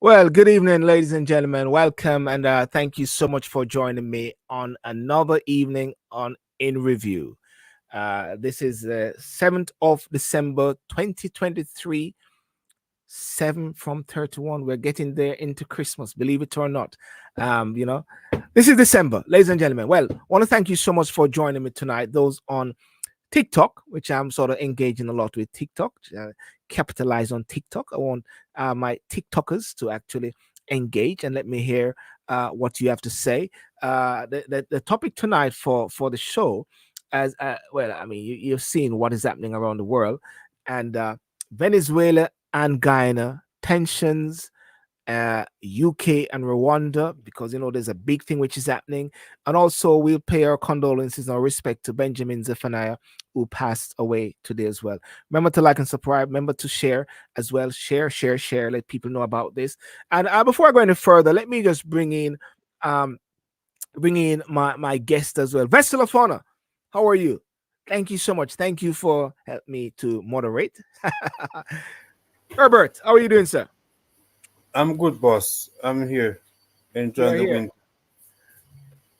Well, good evening, ladies and gentlemen. Welcome, and thank you so much for joining me on another evening on In Review. This is the 7th of December 2023, 7 from 31. We're getting there into Christmas, believe it or not. Um, you know, this is December, ladies and gentlemen. Well, I want to thank you so much for joining me tonight. Those on TikTok, which I'm sort of engaging a lot with TikTok, capitalize on TikTok. I want my TikTokers to actually engage and let me hear what you have to say. The topic tonight for the show, as well, I mean, you've seen what is happening around the world, and Venezuela and Guyana tensions, UK and Rwanda, because there's a big thing which is happening, and also we'll pay our condolences and our respect to Benjamin Zephaniah, who passed away today as well. Remember to like and subscribe. Remember to share as well. Share. Let people know about this. And before I go any further, let me just um bring in my guest as well. Vessel Fauna, how are you? Thank you so much. Thank you for helping me to moderate. Herbert, how are you doing, sir? I'm good, boss. I'm here You're enjoying the here. wind.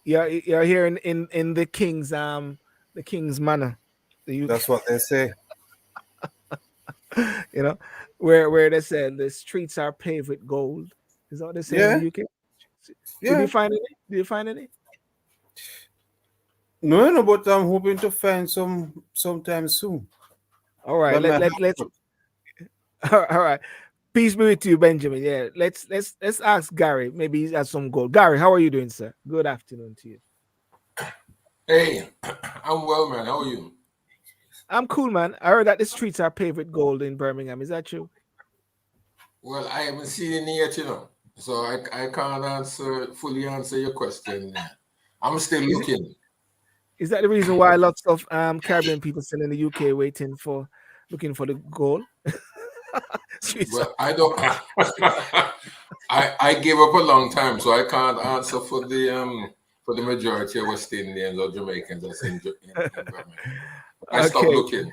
You're here in the king's manor. The UK, That's what they say. you know, where they said the streets are paved with gold. Is that what they say in Yeah, the UK? Did you yeah. find any? Did you find any? No, but I'm hoping to find some sometime soon. All right, But my let's all right. Peace be with you, Benjamin. Yeah, let's ask Gary. Maybe he's got some gold. Gary, how are you doing, sir? Good afternoon to you. Hey, I'm well, man. How are you? I'm cool, man. I heard that the streets are paved with gold in Birmingham. Is that true? Well, I haven't seen any yet, so I can't fully answer your question. I'm still Is it looking. is that the reason why lots of Caribbean people still in the UK looking for the gold? Streets are Well, I don't. I gave up a long time, so I can't answer for the majority of West Indians or Jamaicans that's in Birmingham. I stopped okay. looking.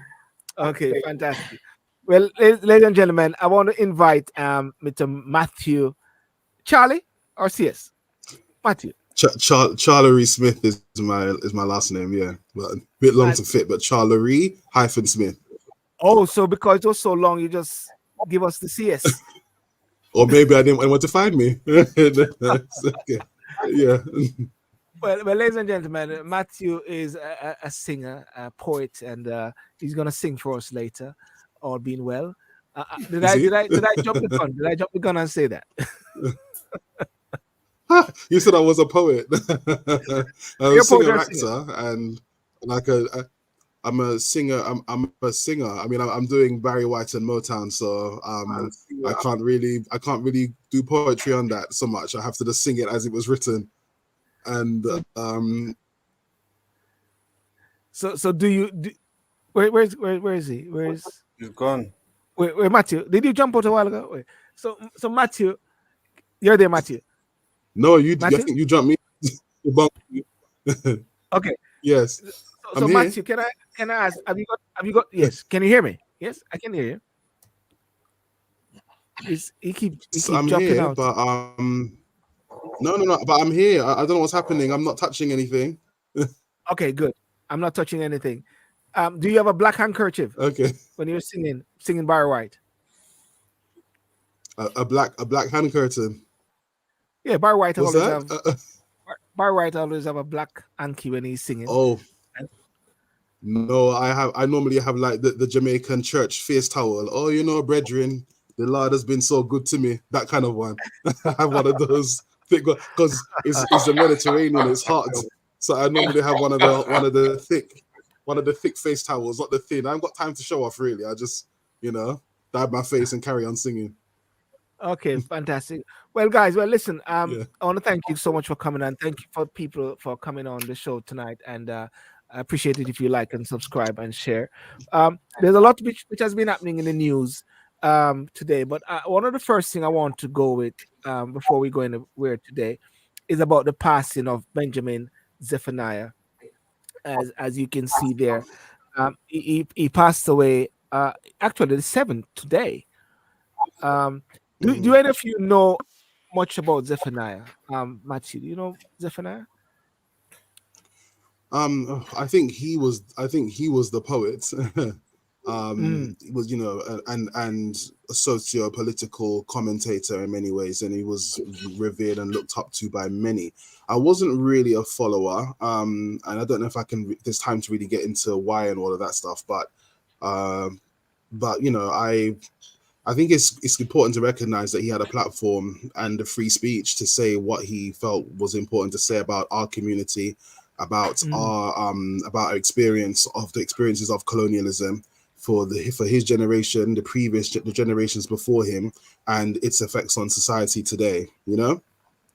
Okay, fantastic. Well, ladies and gentlemen, I want to invite Mr. Matthew Charlie or CS Matthew. Charlery Smith is my last name, yeah, but a bit long And to fit. But Charlery hyphen Smith, oh, so because it was so long, you just give us the CS. or maybe I didn't want to find me. That's okay. Yeah, Well, ladies and gentlemen, Matthew is a singer, a poet, and he's gonna sing for us later, all being well. Did is I he? did I did I jump the gun? Did I jump the gun and say that? You said I was a poet. I'm You're a a poet or singer a singer? actor, and like I'm a singer. I'm a singer. I mean, I'm doing Barry White and Motown, so I can't really do poetry on that so much. I have to just sing it as it was written, and So so do you do, where is he? It's gone. Where Matthew? Did you jump out a while ago? Wait. So Matthew, you're there, Matthew. no, I Matthew? think you jumped me. You bumped me. Okay. Yes, So I'm here. Matthew, can I ask, have you got yes, can you hear me? Yes, I can hear you. He keep I'm dropping here, out. but no. But I'm here. I don't know what's happening. I'm not touching anything. Okay, good. I'm not touching anything. Do you have a black handkerchief Okay, when you're singing Barry White? a black hand curtain. Yeah, Barry White What's always that? have Barry White always have a black hanky when he's singing. Oh And no, I normally have like the Jamaican church face towel. Oh, brethren, the Lord has been so good to me. That kind of one. I have one of those because it's the Mediterranean. It's hot, so I normally have one of the thick face towels, not the thin. I haven't got time to show off really. I just dab my face and carry on singing. Okay, fantastic. Well, guys, listen. Yeah. I want to thank you so much for coming and thank you for people for coming on the show tonight. And I appreciate it if you like and subscribe and share. There's a lot which has been happening in the news today, but one of the first thing I want to go with before we go into where today is about the passing of Benjamin Zephaniah. As you can see there, he passed away actually the 7th today. Um, Do any of you know much about Zephaniah? Matthew, do you know Zephaniah? I think he was. I think he was the poet. He was, and a socio-political commentator in many ways, and he was revered and looked up to by many. I wasn't really a follower, and I don't know if I can. There's time to really get into why and all of that stuff, but I think it's important to recognize that he had a platform and a free speech to say what he felt was important to say about our community, about our experiences of colonialism for his generation, the generations before him, and its effects on society today.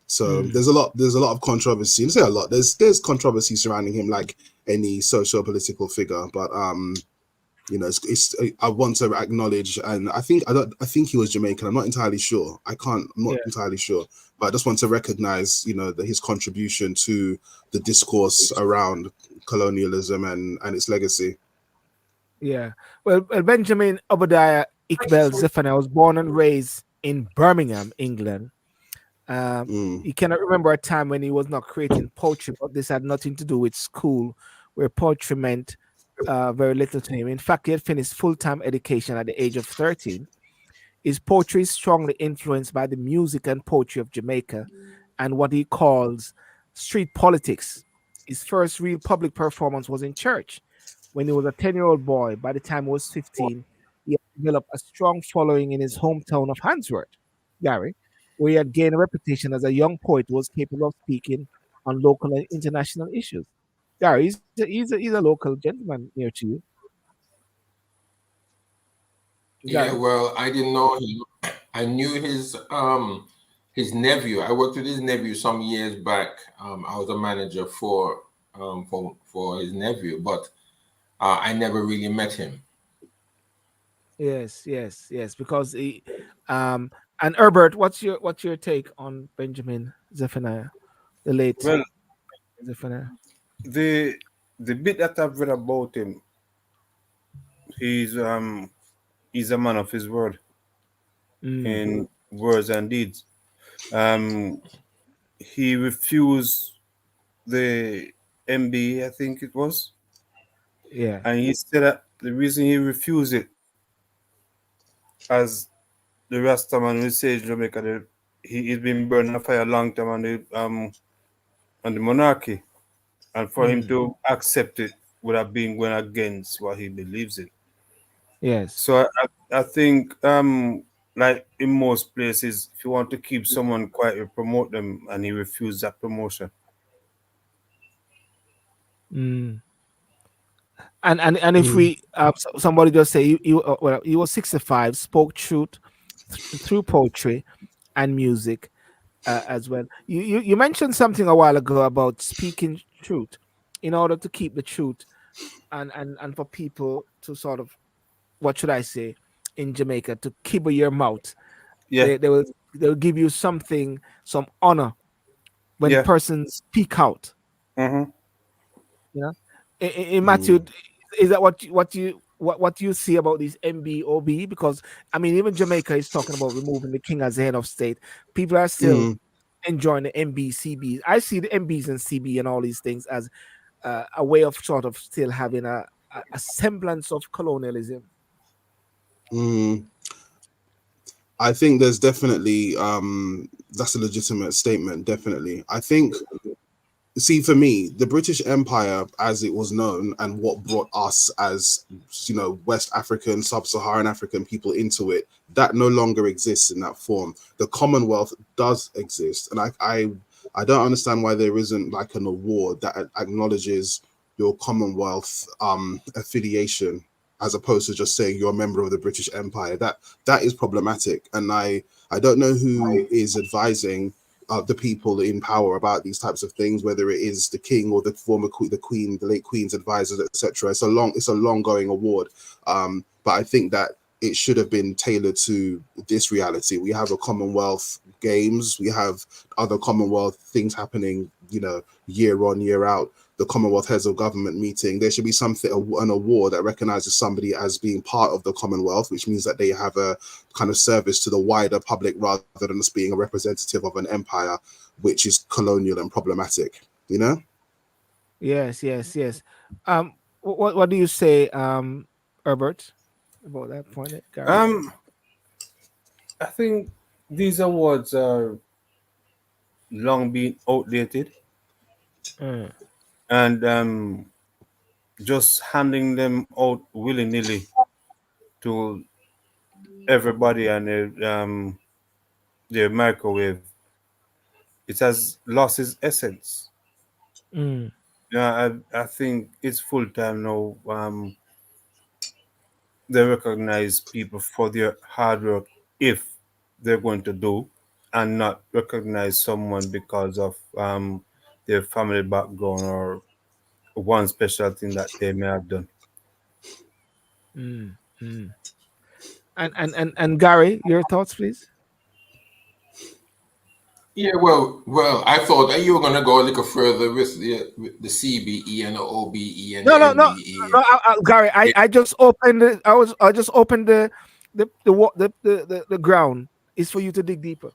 So there's a lot of controversy. Let's say a lot. There's controversy surrounding him, like any socio-political figure, but I want to acknowledge, and I think he was Jamaican. I'm not entirely sure. I'm not entirely sure, but I just want to recognize, that his contribution to the discourse around colonialism and its legacy. Yeah. Well, Benjamin Obadiah Iqbal Zephaniah was born and raised in Birmingham, England. He cannot remember a time when he was not creating poetry, but this had nothing to do with school, where poetry meant very little to him. In fact, he had finished full-time education at the age of 13. His poetry is strongly influenced by the music and poetry of Jamaica and what he calls street politics. His first real public performance was in church when he was a 10-year-old boy. By the time he was 15, he had developed a strong following in his hometown of Handsworth, Garry, where he had gained a reputation as a young poet who was capable of speaking on local and international issues. Garry, he's a local gentleman near to you. Yeah, well, I didn't know him. I knew his nephew. I worked with his nephew some years back. I was a manager for his nephew, but I never really met him. Yes. Because he, and Herbert, what's your take on Benjamin Zephaniah, the late Zephaniah? The bit that I've read about him, he's a man of his word in words and deeds. He refused the MBA, I think it was. Yeah. And he said that the reason he refused it, as the Rastaman will say in Jamaica, he's been burning a fire a long time on the monarchy. And for him to accept it would have been going against what he believes in. Yes. So I think like in most places, if you want to keep someone quiet, you promote them, and he refused that promotion. And if we somebody just say he was 65, spoke truth through poetry and music as well. You mentioned something a while ago about speaking truth in order to keep the truth and for people to sort of, what should I say, in Jamaica, to kibble your mouth. Yeah, they'll give you some honor when persons speak out. Mm-hmm. In Matthew, is that what you see about these MBOB? Because I mean, even Jamaica is talking about removing the king as the head of state. People are still enjoying the MB, CB. I see the MBs and CB and all these things as a way of sort of still having a semblance of colonialism. I think there's definitely that's a legitimate statement. Definitely, I think. See, for me, the British Empire, as it was known, and what brought us as West African, Sub-Saharan African people into it, that no longer exists in that form. The Commonwealth does exist, and I don't understand why there isn't like an award that acknowledges your Commonwealth affiliation, as opposed to just saying you're a member of the British Empire. That is problematic, and I don't know who is advising the people in power about these types of things, whether it is the king or the former queen, the late queen's advisors, etc. It's a long going award, but I think that it should have been tailored to this reality. We have a Commonwealth Games, we have other Commonwealth things happening year on, year out, the Commonwealth Heads of Government meeting, there should be something, an award that recognizes somebody as being part of the Commonwealth, which means that they have a kind of service to the wider public rather than just being a representative of an empire, which is colonial and problematic, Yes. What do you say, Herbert, about that point, Garry? I think these awards are long been outdated, and just handing them out willy-nilly to everybody and their microwave, it has lost its essence. Yeah, I think it's full time now. They recognize people for their hard work if they're going to do, and not recognize someone because of their family background or one special thing that they may have done. And Garry, your thoughts, please. Yeah, well, I thought that you were gonna go a little further with the CBE and the OBE and the No, MBE. Garry. I just opened it. I just opened the ground. Is for you to dig deeper.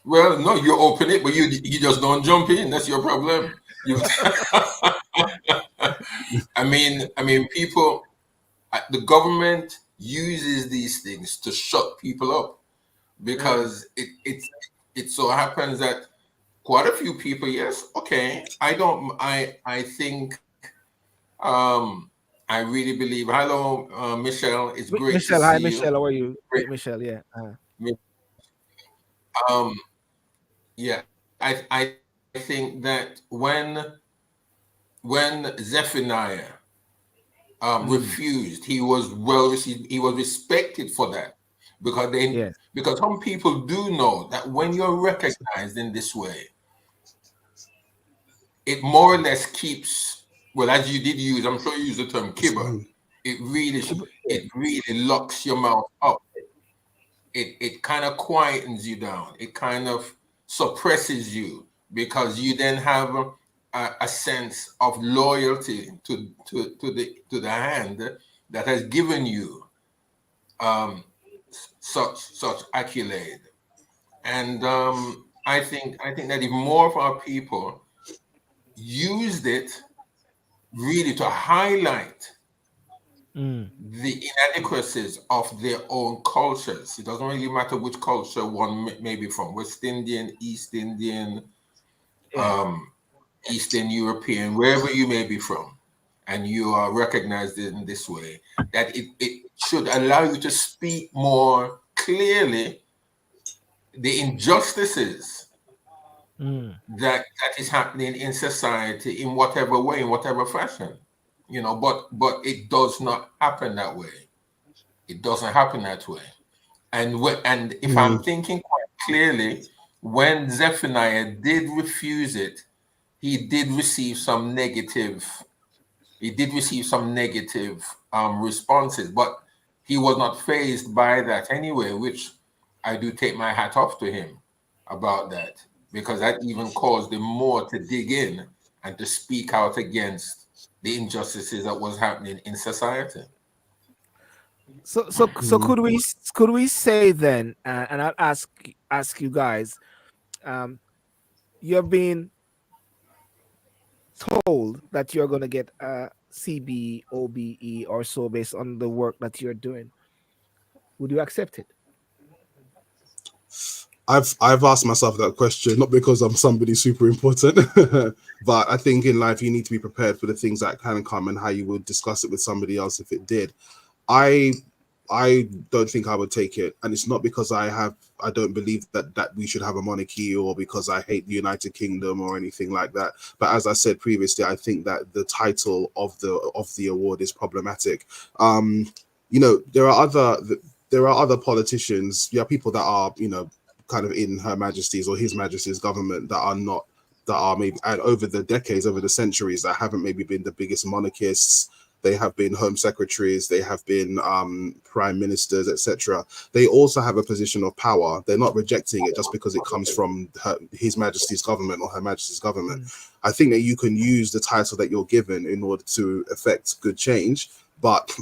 Well, no, you open it, but you just don't jump in. That's your problem. You, I mean, people, the government uses these things to shut people up because it so happens that quite a few people, yes, okay, I think, I really believe. Hello, Michelle. It's great Michelle, to hi, see Michelle. you. How are you? Great, Michelle. Yeah. Um, yeah, I think that when Zephaniah refused, he was well received. He was respected for that because some people do know that when you're recognized in this way, it more or less keeps, well, as you did use, I'm sure you used the term kibber. It really locks your mouth up. It kind of quietens you down. It kind of suppresses you because you then have a sense of loyalty to the hand that has given you such accolade. And I think that if more of our people used it really to highlight the inadequacies of their own cultures. It doesn't really matter which culture one may be from, West Indian, East Indian, Eastern European, wherever you may be from, and you are recognized in this way, that it should allow you to speak more clearly the injustices that is happening in society in whatever way, in whatever fashion. But it does not happen that way. It doesn't happen that way. And if I'm thinking quite clearly, when Zephaniah did refuse it, he did receive some negative. He did receive some negative responses, but he was not fazed by that anyway, which I do take my hat off to him about that, because that even caused him more to dig in and to speak out against the injustices that was happening in society. So could we say then, and I'll ask you guys, you're being told that you're going to get a CB, OBE, or so based on the work that you're doing. Would you accept it? I've asked myself that question, not because I'm somebody super important, but I think in life you need to be prepared for the things that can come and how you would discuss it with somebody else if it did. I don't think I would take it, and it's not because I don't believe that we should have a monarchy or because I hate the United Kingdom or anything like that. But as I said previously, I think that the title of the award is problematic. There are other politicians, people that are kind of in Her Majesty's or His Majesty's government that are maybe over the decades, over the centuries, that haven't maybe been the biggest monarchists, they have been home secretaries, they have been prime ministers, etc. They also have a position of power. They're not rejecting it just because it comes from His Majesty's government or Her Majesty's government. I think that you can use the title that you're given in order to effect good change, but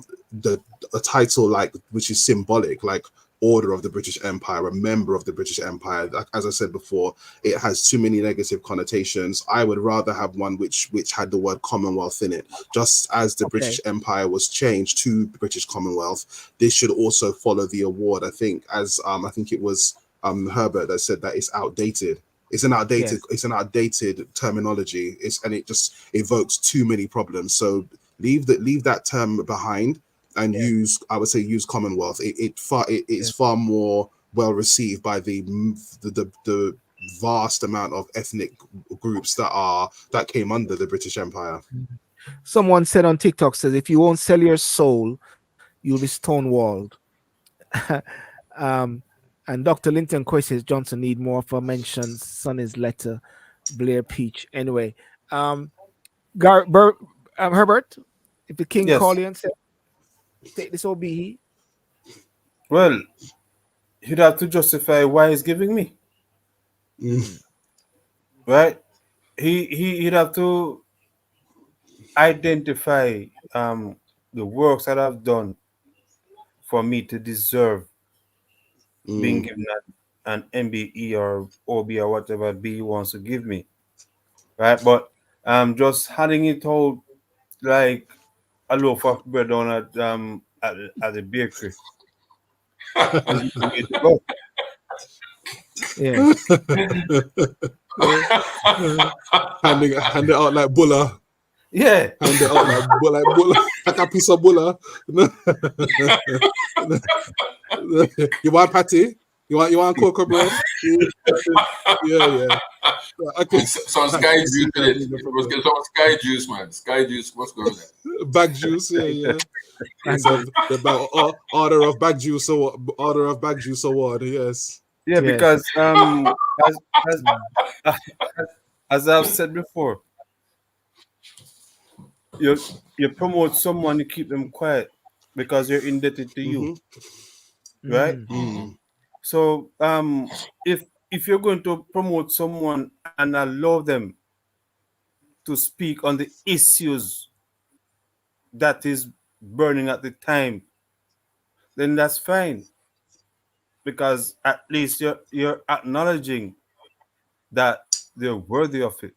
a title like which is symbolic, like Order of the British Empire, a member of the British Empire, as I said before, it has too many negative connotations. I would rather have one which had the word Commonwealth in it. Just as the British Empire was changed to British Commonwealth, this should also follow the award. I think, as I think it was Herbert that said that it's outdated. It's an outdated terminology. And it just evokes too many problems. So leave that term behind and use Commonwealth. It is far more well received by the vast amount of ethnic groups that came under the British Empire. Someone said on TikTok, says, if you won't sell your soul, you'll be stonewalled. And Dr. Linton Quay says Johnson need more for mentions. Sonny's letter, Blair Peach. Anyway, Herbert, if the king call you and say, take this OBE. Well, he'd have to justify why he's giving me. Right? He'd have to identify the works that I've done for me to deserve being given an MBE or OB or whatever B he wants to give me. Right? But just handing it out like a loaf of bread on at the bakery. Is the way to go. Yeah. Hand it out like bulla. Yeah. Hand it out like bulla. Like a piece of bulla. You want patty? You want cocoa bread? Yeah. Okay. Some Sky Juice. Get some Sky Juice, man. Sky Juice. What's going on? Bag juice. Yeah. The order of bag juice award. Yes. Yeah, because as I've said before, you promote someone, you keep them quiet because you're indebted to you, right? So if you're going to promote someone and allow them to speak on the issues that is burning at the time, then that's fine, because at least you're acknowledging that they're worthy of it.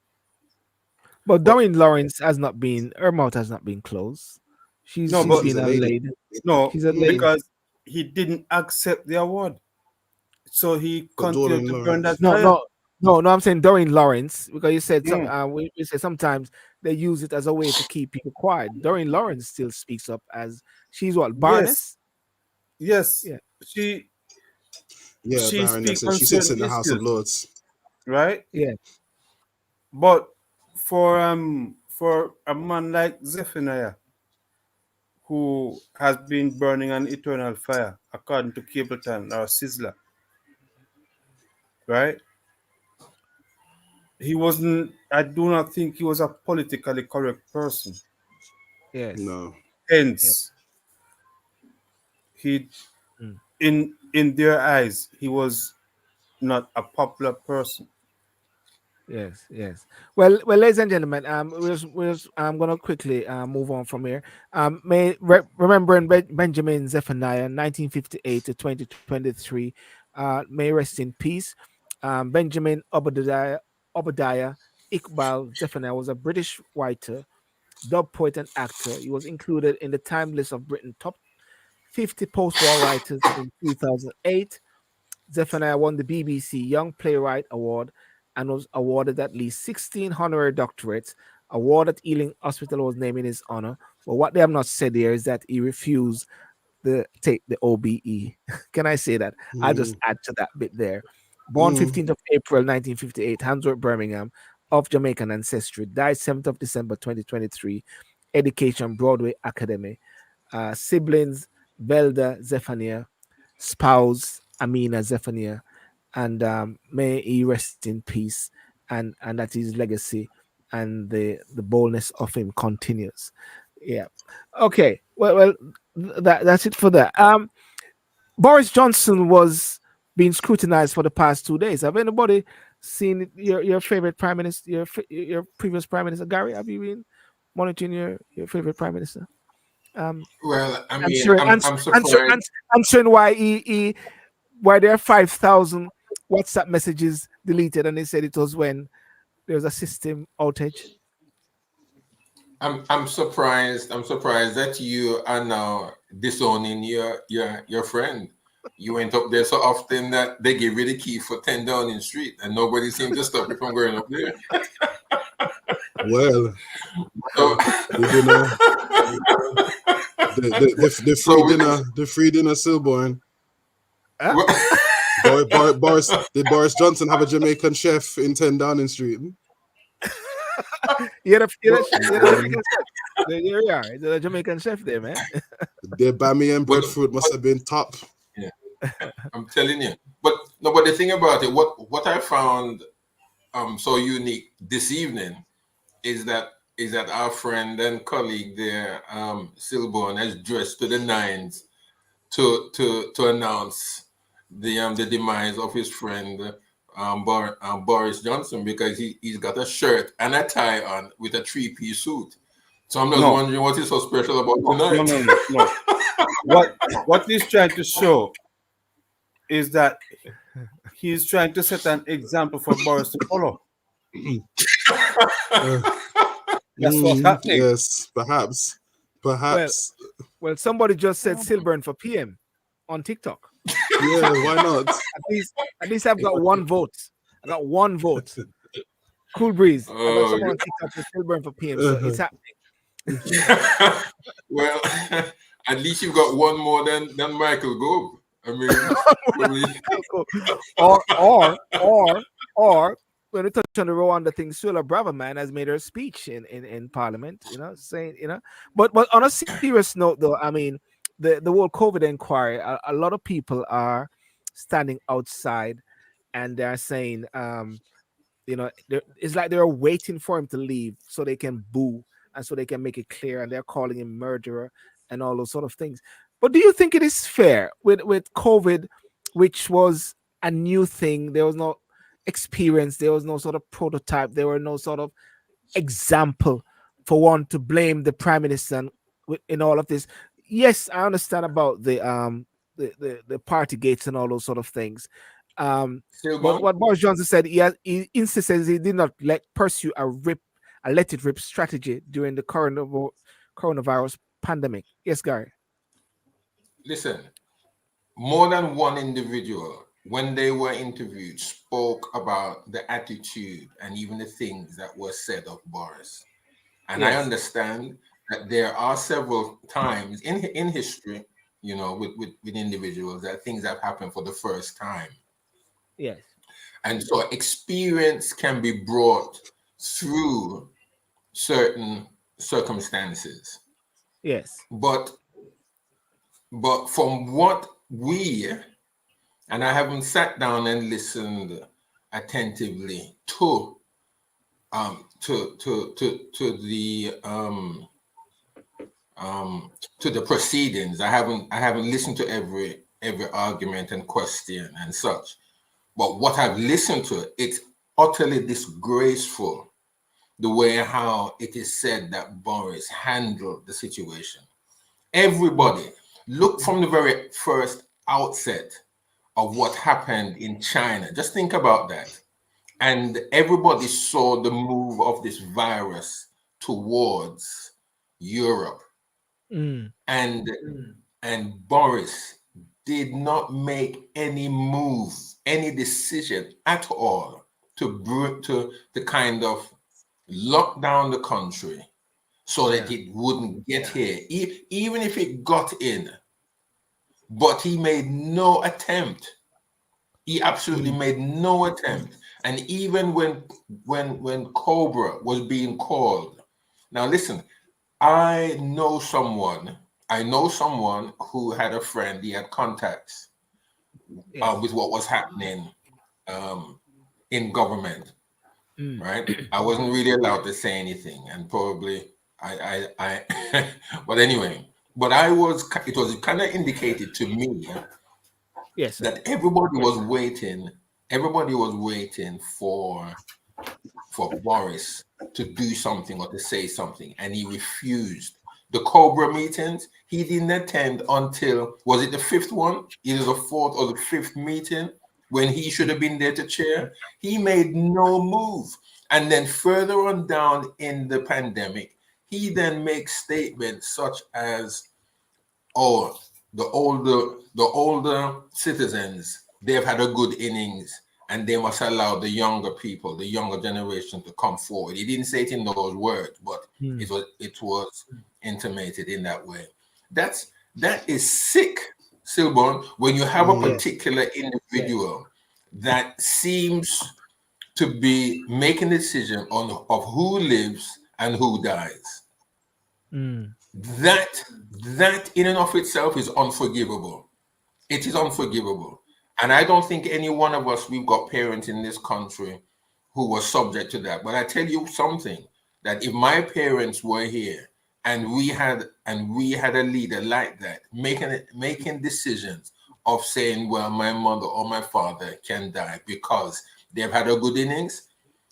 But Doreen Lawrence her mouth has not been closed. She's been allayed. No, because he didn't accept the award. So he continued to burn that fire. No, I'm saying Doreen Lawrence, because you said we said sometimes they use it as a way to keep people quiet. Doreen Lawrence still speaks up as she's what, Baroness? Yes. Yeah. She Baroness, and she sits in the House of Lords. Right? Yeah. But for a man like Zephaniah, who has been burning an eternal fire, according to Capleton or Sizzler, right? I do not think he was a politically correct person. Yes. No. Hence, he, in their eyes, he was not a popular person. Yes. Well, ladies and gentlemen, I'm gonna quickly move on from here. Remembering Benjamin Zephaniah, 1958 to 2023. May rest in peace. Benjamin Obadiah Iqbal Zephaniah was a British writer, dub poet, and actor. He was included in the Time list of Britain top 50 post-war writers in 2008. Zephaniah won the BBC Young Playwright Award and was awarded at least 16 honorary doctorates. Award at Ealing Hospital was named in his honor. But what they have not said here is that he refused to take the OBE. Can I say that? I'll just add to that bit there. Born 15th of April 1958, Handsworth, Birmingham, of Jamaican ancestry. Died 7th of December 2023. Education, Broadway Academy. Siblings, Velda Zephaniah. Spouse, Amina Zephaniah. And may he rest in peace, and that his legacy and the boldness of him continues. Yeah. Okay. Well, that's it for that. Boris Johnson was being scrutinized for the past 2 days. Have anybody seen your favorite prime minister, your previous prime minister, Garry? Have you been monitoring your favorite prime minister? Well, I mean, Answering, I'm surprised. answering why why there are 5,000 WhatsApp messages deleted, and they said it was when there was a system outage. I'm surprised. I'm surprised that you are now disowning your friend. You went up there so often that they gave you the key for 10 Downing Street, and nobody seemed to stop you from going up there. Well, So, the dinner, the free so dinner, the free dinner, Sylbourne. Huh? Did Boris Johnson have a Jamaican chef in 10 Downing Street? You're the Jamaican chef. There you are. The Jamaican chef there, man. Their bammy and breadfruit must have been top. Yeah, I'm telling you. But no, but the thing about it, what I found so unique this evening is that our friend and colleague there, Sylbourne, has dressed to the nines to announce the demise of his friend Boris Johnson, because he's got a shirt and a tie on with a 3-piece suit. So I'm just wondering what is so special about tonight. No. What he's trying to show is that he's trying to set an example for Boris to follow. That's what's happening. Yes, perhaps. Well, somebody just said Sylbourne for PM on TikTok. Yeah, why not? At least I've got one vote. I got one vote. Cool breeze. I got someone on TikTok for Sylbourne for PM, so it's happening. Well, at least you've got one more than Michael Gove. I mean, or when we touch on the Rwanda thing, Sula Brava man has made her speech in Parliament, saying, but on a serious note, though, I mean, the whole COVID inquiry, a lot of people are standing outside and they're saying, it's like they're waiting for him to leave so they can boo and so they can make it clear, and they're calling him murderer and all those sort of things. But do you think it is fair with COVID, which was a new thing? There was no experience, there was no sort of prototype, there were no sort of example for one to blame the prime minister in all of this. Yes, I understand about the party gates and all those sort of things. But what Boris Johnson said, he insists he did not pursue a let it rip strategy during the coronavirus pandemic. Yes, Garry. Listen, more than one individual, when they were interviewed, spoke about the attitude and even the things that were said of Boris. And yes. I understand that there are several times in history, with individuals, that things have happened for the first time. Yes. And so experience can be brought through certain circumstances. Yes. But from what and I haven't sat down and listened attentively to the proceedings. I haven't listened to every argument and question and such. But what I've listened to, it's utterly disgraceful the way how it is said that Boris handled the situation. Everybody, look from the very first outset of what happened in China. Just think about that. And everybody saw the move of this virus towards Europe. And Boris did not make any move, any decision at all to kind of lock down the country so that it wouldn't get here, even if it got in. But he made no attempt. He absolutely made no attempt. And even when Cobra was being called, now listen, I know someone who had a friend, he had contacts with what was happening in government, right? I wasn't really allowed to say anything, and probably But anyway, it was kind of indicated to me Yes, sir. that everybody was waiting. Everybody was waiting for Boris to do something or to say something, and he refused. The Cobra meetings, he didn't attend until, was it the fifth one? Either the fourth or the fifth meeting when he should have been there to chair. He made no move. And then further on down in the pandemic, he then makes statements such as, oh, the older citizens, they've had a good innings and they must allow the younger people, the younger generation to come forward. He didn't say it in those words, but it was intimated in that way. That is sick, Sylbourne, when you have a particular individual that seems to be making a decision of who lives and who dies. That in and of itself is unforgivable. It is unforgivable. And I don't think any one of us, we've got parents in this country who were subject to that. But I tell you something, that if my parents were here and we had a leader like that, making decisions of saying, well, my mother or my father can die because they've had a good innings,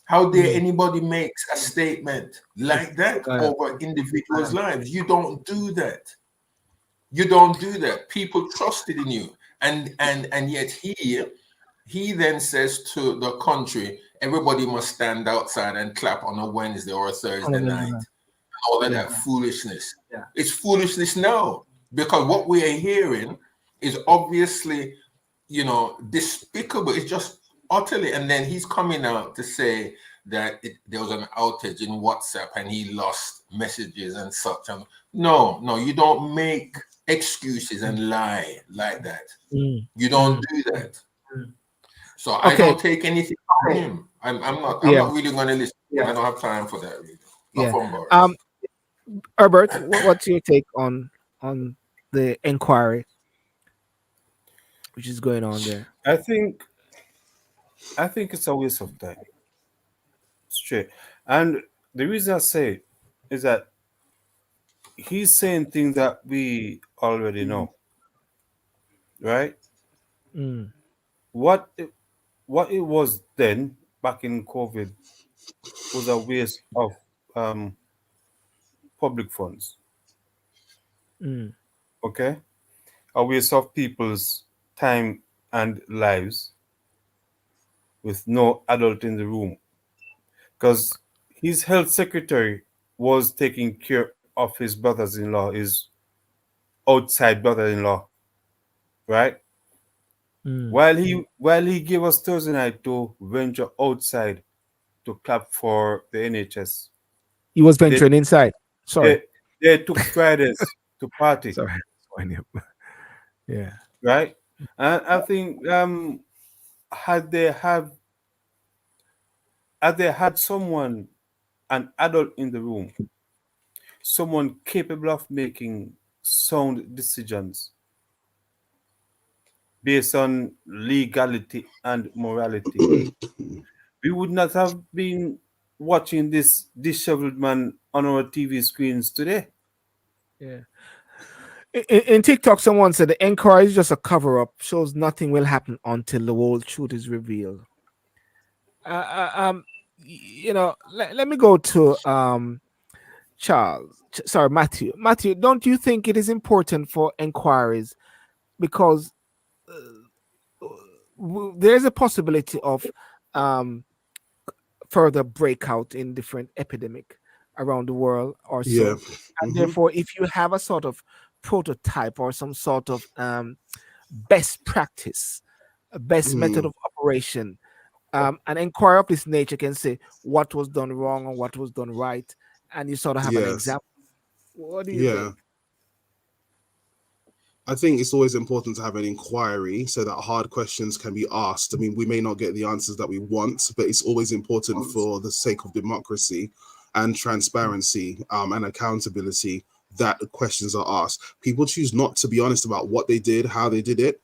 how dare anybody makes a statement like that over individuals' lives? You don't do that. You don't do that. People trusted in you. And yet he then says to the country, everybody must stand outside and clap on a Wednesday or a Thursday night. All of that foolishness. It's foolishness now, because what we are hearing is obviously, despicable. It's just utterly. And then he's coming out to say that there was an outage in WhatsApp and he lost messages and such. And no, you don't make excuses and lie like that. You don't do that. So I don't take anything from him. I'm not really going to listen. I don't have time for that. Really. Not from Boris. Herbert, what's your take on the inquiry which is going on there? I think it's a waste of time. Straight. And the reason I say it is that he's saying things that we already know. Right? What it was then back in COVID was a waste of public funds. Okay? A waste of people's time and lives with no adult in the room. Because his health secretary was taking care of his brothers-in-law, his outside brother-in-law, right? While he gave us Thursday night to venture outside to clap for the NHS. He was venturing inside. Sorry. They took Fridays to party. Sorry. Yeah. Right? And I think had they had someone, an adult in the room, someone capable of making sound decisions based on legality and morality, we would not have been watching this disheveled man on our TV screens today. Yeah. In TikTok, someone said the inquiry is just a cover-up, shows nothing will happen until the whole truth is revealed. Let me go to Matthew. Matthew, don't you think it is important for inquiries because there's a possibility of further breakout in different epidemic around the world or so, and therefore, if you have a sort of prototype or some sort of best practice, a best method of operation, an inquiry of this nature can say what was done wrong and what was done right, and you sort of have an example. What do you think? I think it's always important to have an inquiry so that hard questions can be asked. I mean, we may not get the answers that we want, but it's always important for the sake of democracy and transparency and accountability that questions are asked. People choose not to be honest about what they did, how they did it.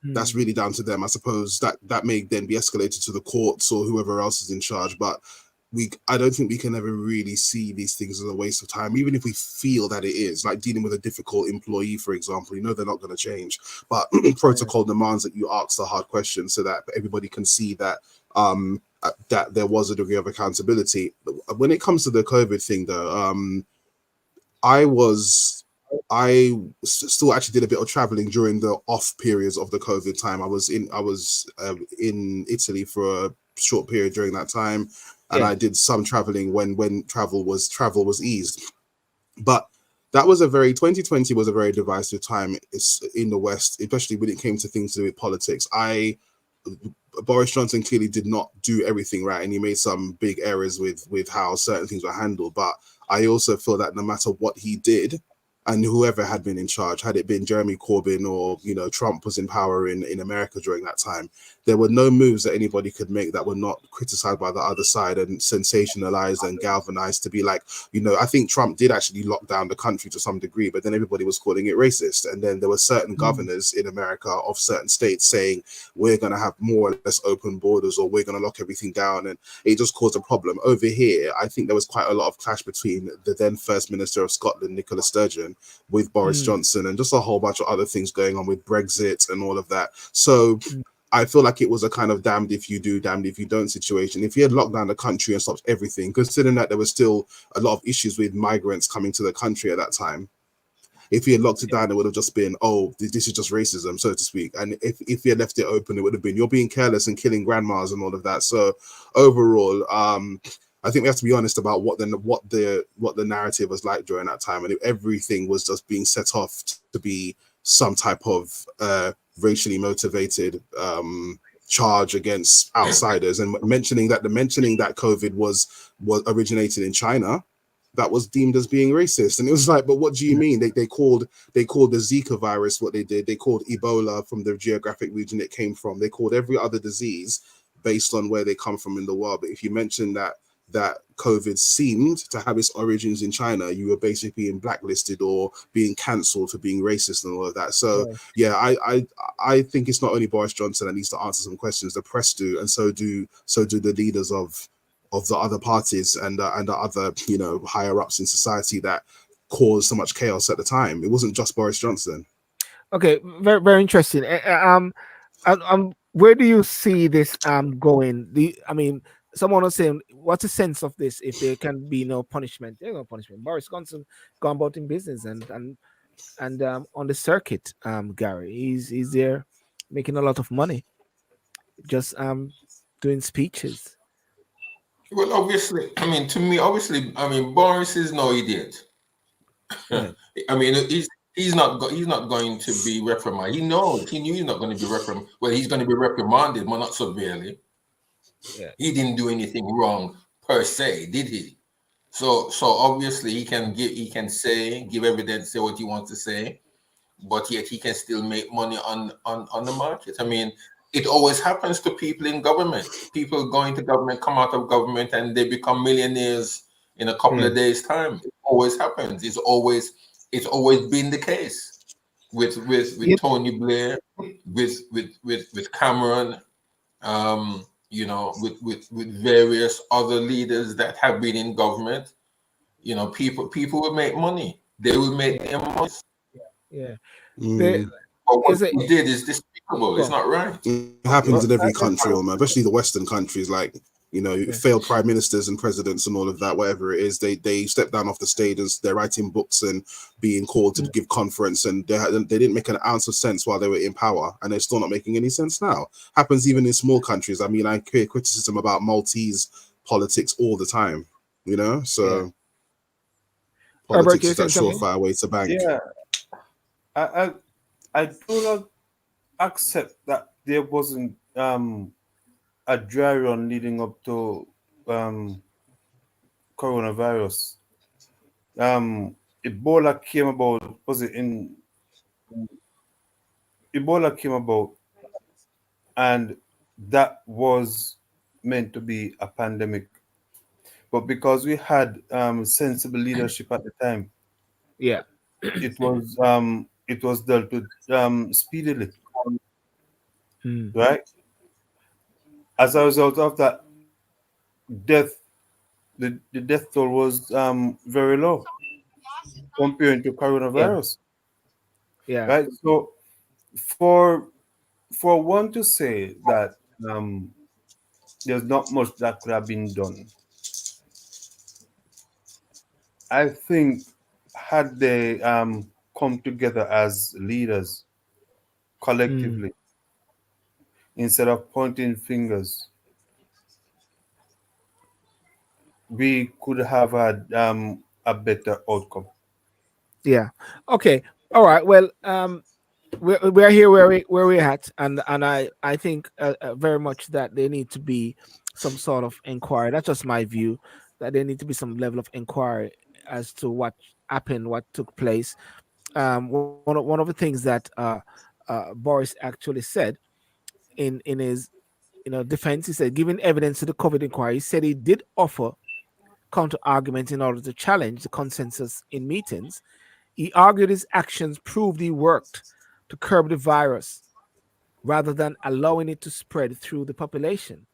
That's really down to them. I suppose that may then be escalated to the courts or whoever else is in charge. But I don't think we can ever really see these things as a waste of time, even if we feel that it is, like dealing with a difficult employee, for example. You know they're not going to change, but protocol demands that you ask the hard questions so that everybody can see that that there was a degree of accountability. When it comes to the COVID thing, though, I still actually did a bit of traveling during the off periods of the COVID time. I was in Italy for a short period during that time, and I did some traveling when travel was eased. But that was 2020 was a very divisive time in the West, especially when it came to things to do with politics. Boris Johnson clearly did not do everything right, and he made some big errors with how certain things were handled. But I also feel that no matter what he did, and whoever had been in charge, had it been Jeremy Corbyn or Trump was in power in America during that time, there were no moves that anybody could make that were not criticized by the other side and sensationalized and galvanized to be like, I think Trump did actually lock down the country to some degree, but then everybody was calling it racist. And then there were certain governors in America of certain states saying, we're going to have more or less open borders, or we're going to lock everything down. And it just caused a problem. Over here, I think there was quite a lot of clash between the then First Minister of Scotland, Nicola Sturgeon, with Boris Johnson, and just a whole bunch of other things going on with Brexit and all of that. So I feel like it was a kind of damned if you do, damned if you don't situation. If he had locked down the country and stopped everything, considering that there was still a lot of issues with migrants coming to the country at that time, if he had locked it down, it would have just been, oh, this is just racism, so to speak. And if he had left it open, it would have been, you're being careless and killing grandmas and all of that. So overall, I think we have to be honest about what the narrative was like during that time, and everything was just being set off to be some type of racially motivated charge against outsiders, and mentioning that COVID was originated in China, that was deemed as being racist. And it was like, but what do you mean? They called the Zika virus what they did. They called Ebola from the geographic region it came from. They called every other disease based on where they come from in the world. But if you mention that COVID seemed to have its origins in China, you were basically being blacklisted or being cancelled for being racist and all of that. So yeah, I think it's not only Boris Johnson that needs to answer some questions. The press do, and so do the leaders of the other parties and the other higher ups in society that caused so much chaos at the time. It wasn't just Boris Johnson. Okay, very very interesting. Where do you see this going? Someone was saying, what's the sense of this if there can be no punishment? There's no punishment. Boris Johnson gone about in business and on the circuit, Garry, he's there making a lot of money, just doing speeches. Well, obviously, to me, Boris is no idiot. Yeah. He's not going to be reprimanded. He knew he's not going to be reprimanded. Well, he's going to be reprimanded, but not severely. Yeah. He didn't do anything wrong per se, did he? So obviously he can give evidence, say what he wants to say, but yet he can still make money on the market. It always happens to people in government. People go into government, come out of government, and they become millionaires in a couple of days' time. It always happens. It's always been the case with Tony Blair, with Cameron, with various other leaders that have been in government. People will make money. They will make their money. Yeah. But what he did is despicable. It's not right. It happens in every country, especially the Western countries, like failed prime ministers and presidents and all of that, whatever it is, they step down off the stage and they're writing books and being called to give conference, and they didn't make an ounce of sense while they were in power, and they're still not making any sense now. Happens even in small countries. I hear criticism about Maltese politics all the time, so politics is that surefire way to bank. Yeah, I do not accept that there wasn't a dry run leading up to coronavirus. Ebola came about. Ebola came about, and that was meant to be a pandemic. But because we had sensible leadership at the time, it was dealt with speedily, right? As a result of that, death the death toll was very low compared to Yeah, coronavirus, yeah. right? So for one to say that there's not much that could have been done, I think had they come together as leaders Mm, collectively instead of pointing fingers, we could have had a better outcome. yeah. Okay. All right. Well, we're here where we're at, and I think very much that there need to be some sort of inquiry. That's just my view. That there need to be some level of inquiry as to what happened, what took place. One of the things that Boris actually said in his defense, he said, giving evidence to the COVID inquiry, he said he did offer counter arguments in order to challenge the consensus in meetings. He argued his actions proved he worked to curb the virus rather than allowing it to spread through the population.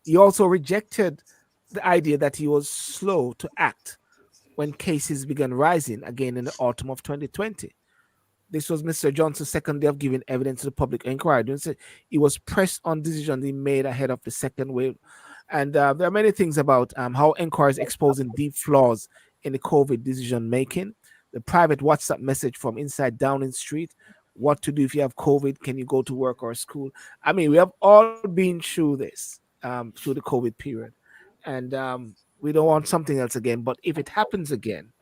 He also rejected the idea that he was slow to act when cases began rising again in the autumn of 2020. This was Mr. Johnson's second day of giving evidence to the public inquiry. He was pressed on decisions he made ahead of the second wave. And there are many things about how inquiries exposing deep flaws in the COVID decision making. The private WhatsApp message from inside Downing Street, what to do if you have COVID, can you go to work or school? I mean, we have all been through this, through the COVID period. And we don't want something else again. But if it happens again,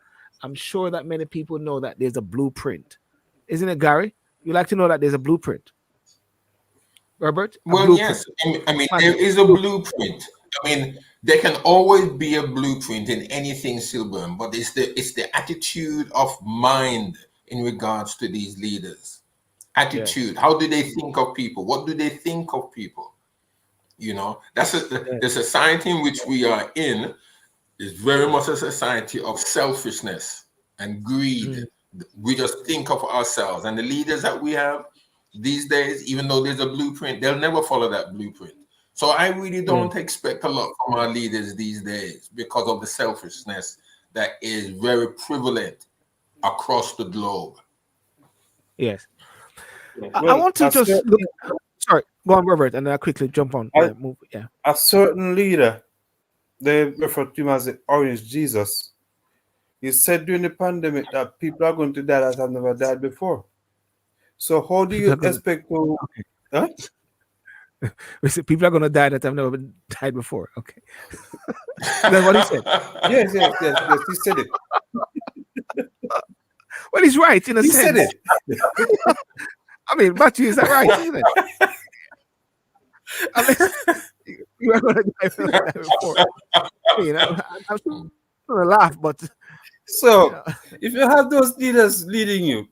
I'm sure that many people know that there's a blueprint, isn't it, Gary? You like to know that there's a blueprint, Robert? A Well, blueprint. yes. I mean, there Imagine. is a blueprint. I mean, there can always be a blueprint in anything, Sylbourne, but it's the attitude of mind in regards to these leaders. Yes. Attitude. How do they think of people? What do they think of people? The Yes. society in which we are in is very much a society of selfishness and greed. Mm, We just think of ourselves, and the leaders that we have these days, even though there's a blueprint, they'll never follow that blueprint. So I really mm, don't expect a lot from our leaders these days because of the selfishness that is very prevalent across the globe. yes. I Well, want to just look. Sorry, go on, Robert, and then I'll quickly jump on. Move. Yeah. a certain leader, they refer to him as the Orange Jesus. He said during the pandemic that people are going to die that have never died before. So how do People you are gonna. expect to? Huh? We said people are gonna die that have never died before. Okay, that's what he said. Yes. He said it. Well, he's right in a He sense. said it. I mean, but is that right, isn't it? I mean, you are gonna die before. I'm still gonna laugh, but So if you have those leaders leading you,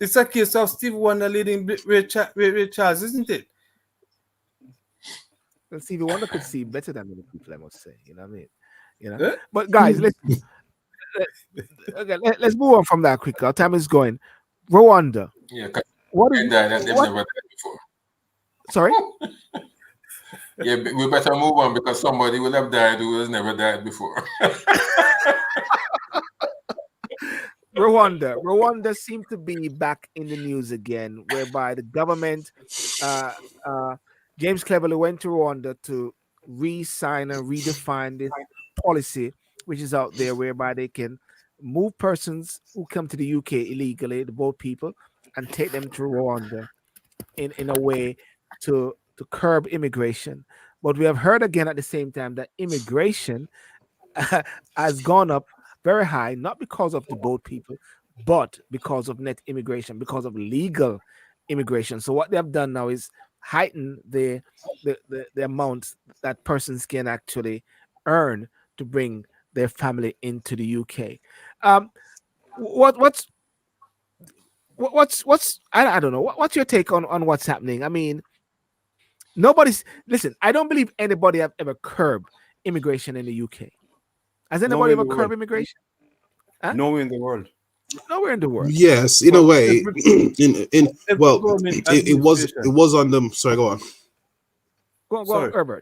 it's a case of Steve Wonder leading Ray Charles, isn't it? Stevie Wonder could see better than many people, I must say. You know what I mean? Huh? But guys, let's move on from that quickly. Our time is going. Rwanda. Yeah, What is they've never died before. sorry? Yeah, we better move on because somebody will have died who has never died before. Rwanda seems to be back in the news again, whereby the government, James Cleverly went to Rwanda to re-sign and redefine this policy, which is out there, whereby they can move persons who come to the UK illegally, the boat people, and take them to Rwanda in a way to curb immigration. But we have heard again at the same time that immigration has gone up very high, not because of the boat people, but because of net immigration, because of legal immigration. So what they have done now is heighten the amount that persons can actually earn to bring their family into the UK. Um, what's I don't know. What's your take on what's happening? I mean, nobody's listen. I don't believe anybody have ever curbed immigration in the UK. Has anybody Nowhere in ever the curbed world. immigration? Huh? Nowhere in the world. Nowhere in the world. Yes, in a For way. every government It administration. was on them. Sorry, go on. Go on, Sorry. Herbert.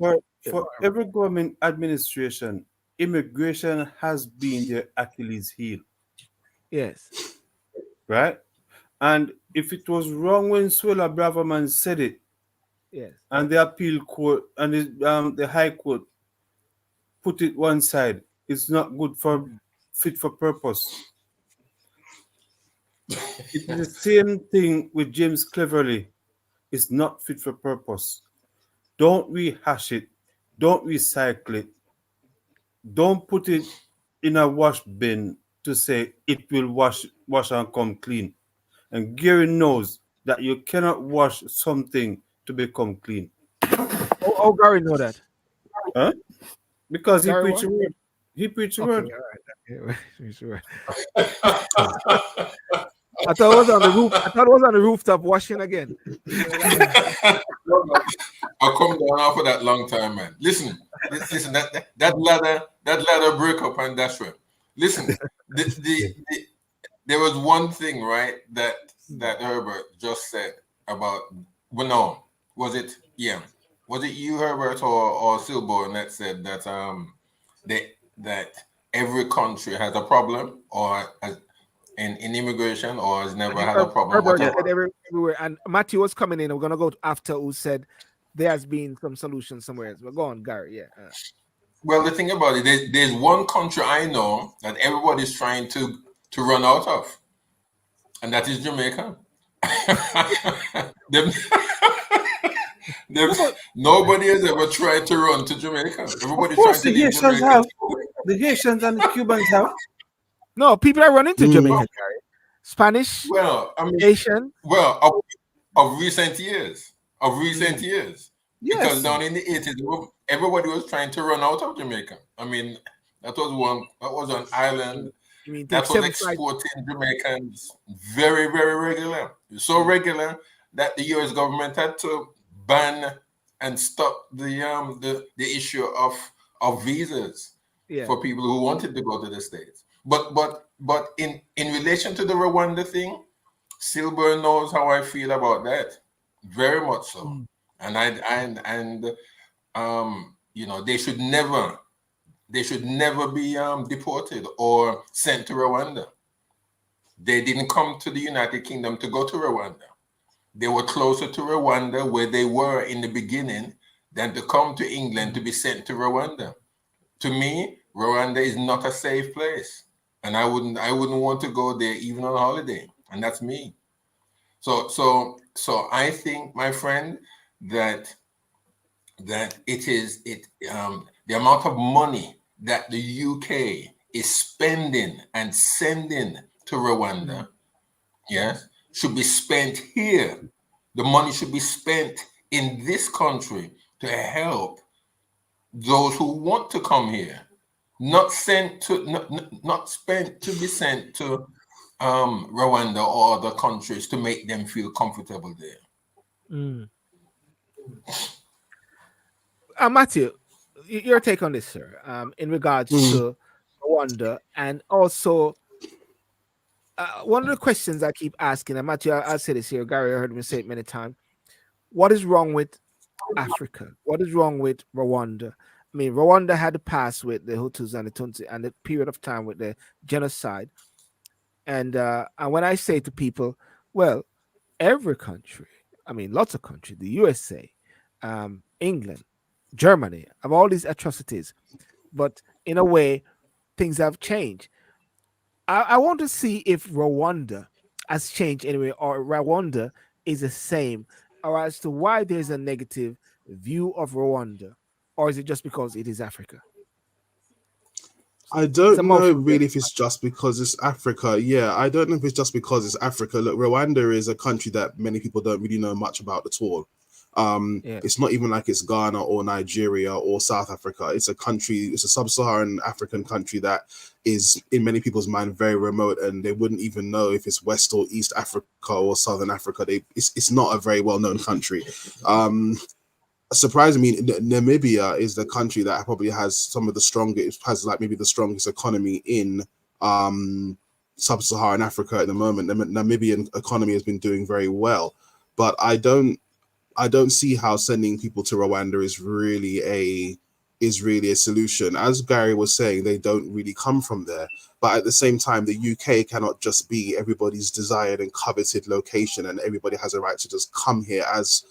For every government administration, immigration has been their Achilles heel, Yes. right? And if it was wrong when Swella Braverman said it, Yes. and the appeal court and the high court put it one side, it's not good for fit for purpose. It is the same thing with James Cleverly. It's not fit for purpose. Don't rehash it. Don't recycle it. Don't put it in a wash bin to say it will wash and come clean. And Gary knows that you cannot wash something to become clean. Oh, Garry know that. Huh? Because he Garry preached the what? word. He preached the Okay, word. all right. Okay, sure. I thought it was on the roof. I thought it was on the rooftop washing again. I'll come down after that long time, man. Listen, that ladder break up and that's right. Listen, there was one thing, right, that Herbert just said about, well, no, was it you, Herbert, or Sylbourne that said that that every country has a problem, or in immigration, or has never had a problem? Herbert said everywhere, and Matthew was coming in. We're gonna go after who said there has been some solution somewhere else. But go on, Garry. Yeah. Well, the thing about it, there's one country I know that everybody's trying to run out of, and that is Jamaica. Nobody has ever tried to run to Jamaica. Everybody's Of course, trying the to leave Haitians Jamaica. have. The Haitians and the Cubans have. No, people are running to Jamaica, Garry. Spanish, Well, I mean, Asian. well, of recent years. Yes. Because down in the 80s, everybody was trying to run out of Jamaica. I mean, that was an island You mean that was exporting Jamaicans very, very regular. So regular that the US government had to ban and stop the issue of visas for people who wanted to go to the States. But in relation to the Rwanda thing, Sylbourne knows how I feel about that. Very much so. And you know, they should never be deported or sent to Rwanda. They didn't come to the United Kingdom to go to Rwanda. They were closer to Rwanda where they were in the beginning than to come to England to be sent to Rwanda. To me, Rwanda is not a safe place, and I wouldn't want to go there even on holiday, and that's me. So I think, my friend, that the amount of money that the UK is spending and sending to Rwanda, yes, should be spent here. The money should be spent in this country to help those who want to come here, not spent to be sent to Rwanda or other countries to make them feel comfortable there. Matthew, your take on this, sir, in regards to Rwanda, and also one of the questions I keep asking, and Matthew, I'll say this here, Garry, I heard me say it many times. What is wrong with Africa? What is wrong with Rwanda? I mean, Rwanda had to pass with the Hutus and the Tutsi and the period of time with the genocide. And when I say to people, well, every country, I mean, lots of countries, the USA, England, Germany, have all these atrocities, but in a way, things have changed. I want to see if Rwanda has changed anyway, or Rwanda is the same, or as to why there's a negative view of Rwanda, or is it just because it is Africa? I don't know really if it's just because it's Africa. Yeah, I don't know if it's just because it's Africa. Look, Rwanda is a country that many people don't really know much about at all. It's not even like it's Ghana or Nigeria or South Africa. It's a country, it's a sub-Saharan African country that is in many people's mind very remote, and they wouldn't even know if it's West or East Africa or Southern Africa. It's not a very well-known country. Surprisingly, Namibia is the country that probably has some of the strongest, has like maybe the strongest economy in sub-Saharan Africa at the moment. The Namibian economy has been doing very well, but I don't see how sending people to Rwanda is really is really a solution. As Garry was saying, they don't really come from there. But at the same time, the UK cannot just be everybody's desired and coveted location, and everybody has a right to just come here as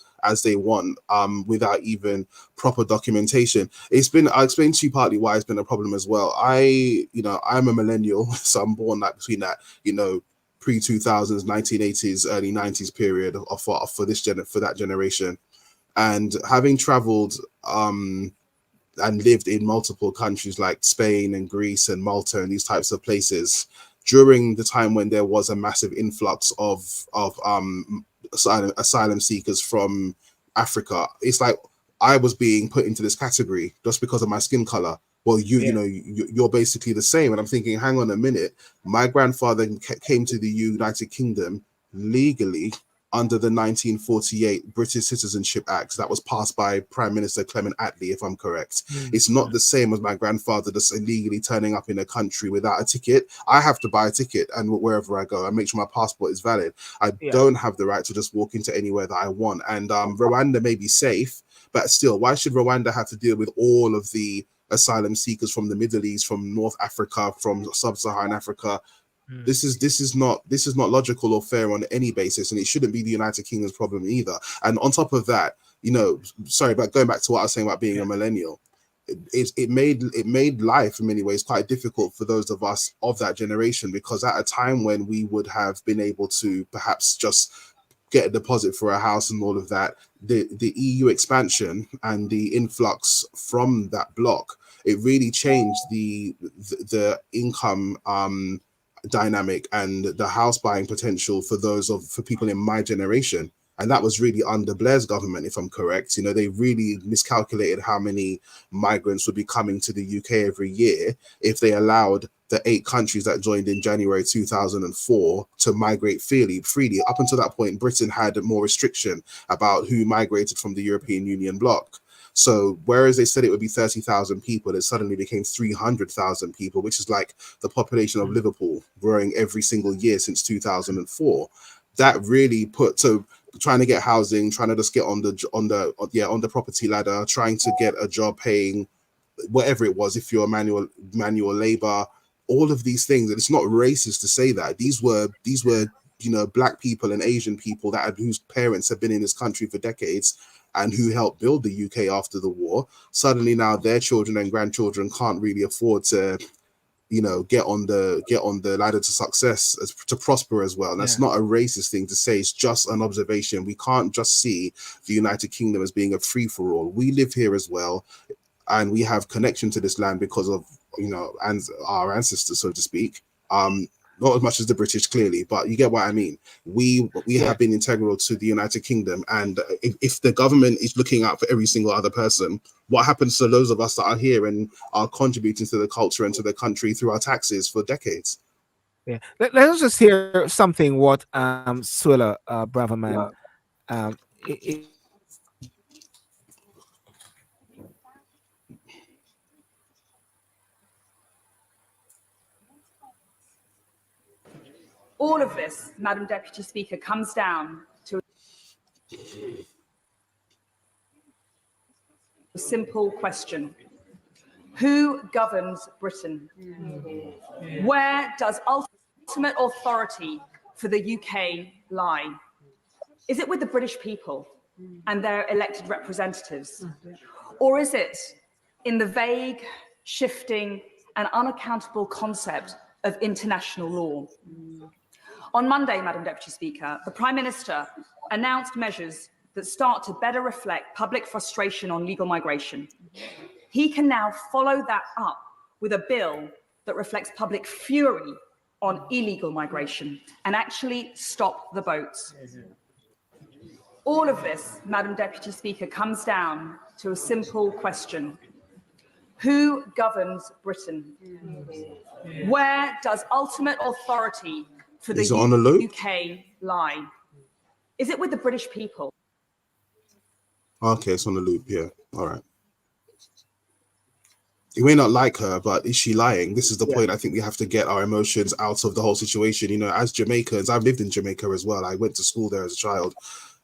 they want, without even proper documentation. I'll explain to you partly why it's been a problem as well. I'm a millennial, so I'm born like between that, pre-2000s, 1980s, early 90s period for that generation. And having traveled and lived in multiple countries like Spain and Greece and Malta and these types of places during the time when there was a massive influx of asylum seekers from Africa, it's like I was being put into this category just because of my skin color. Well, you're basically the same. And I'm thinking, hang on a minute. My grandfather came to the United Kingdom legally under the 1948 British Citizenship Act that was passed by Prime Minister Clement Attlee, if I'm correct. It's not the same as my grandfather just illegally turning up in a country without a ticket. I have to buy a ticket and wherever I go, I make sure my passport is valid. I don't have the right to just walk into anywhere that I want. And Rwanda may be safe, but still, why should Rwanda have to deal with all of the asylum seekers from the Middle East, from North Africa, from Sub-Saharan Africa? This is not logical or fair on any basis, and it shouldn't be the United Kingdom's problem either. And on top of that, sorry, but going back to what I was saying about being a millennial, it made life in many ways quite difficult for those of us of that generation, because at a time when we would have been able to perhaps just get a deposit for a house and all of that, the EU expansion and the influx from that bloc, it really changed the income dynamic and the house buying potential for people in my generation. And that was really under Blair's government, if I'm correct. They really miscalculated how many migrants would be coming to the UK every year if they allowed the 8 countries that joined in January 2004 to migrate freely. Up until that point, Britain had more restriction about who migrated from the European Union bloc. So whereas they said it would be 30,000 people, it suddenly became 300,000 people, which is like the population of Liverpool growing every single year since 2004. That really trying to get housing, trying to just get on the property ladder, trying to get a job paying whatever it was, if you're manual labor, all of these things. And it's not racist to say that these were Black people and Asian people whose parents have been in this country for decades and who helped build the UK after the war. Suddenly now their children and grandchildren can't really afford to get on the ladder to success, to prosper as well. And that's not a racist thing to say. It's just an observation. We can't just see the United Kingdom as being a free-for-all. We live here as well, and we have connection to this land because of and our ancestors, so to speak. Not as much as the British, clearly, but you get what I mean. We have been integral to the United Kingdom, and if the government is looking out for every single other person, what happens to those of us that are here and are contributing to the culture and to the country through our taxes for decades? Yeah, let's just hear something what Swilla Braverman All of this, Madam Deputy Speaker, comes down to a simple question. Who governs Britain? Where does ultimate authority for the UK lie? Is it with the British people and their elected representatives? Or is it in the vague, shifting, and unaccountable concept of international law? On Monday, Madam Deputy Speaker, the Prime Minister announced measures that start to better reflect public frustration on legal migration. He can now follow that up with a bill that reflects public fury on illegal migration and actually stop the boats. All of this, Madam Deputy Speaker, comes down to a simple question. Who governs Britain? Where does ultimate authority for the UK lie? Is it with the British people? Okay, it's on the loop, yeah. All right. You may not like her, but is she lying? This is the point. I think we have to get our emotions out of the whole situation. As Jamaicans, I've lived in Jamaica as well. I went to school there as a child.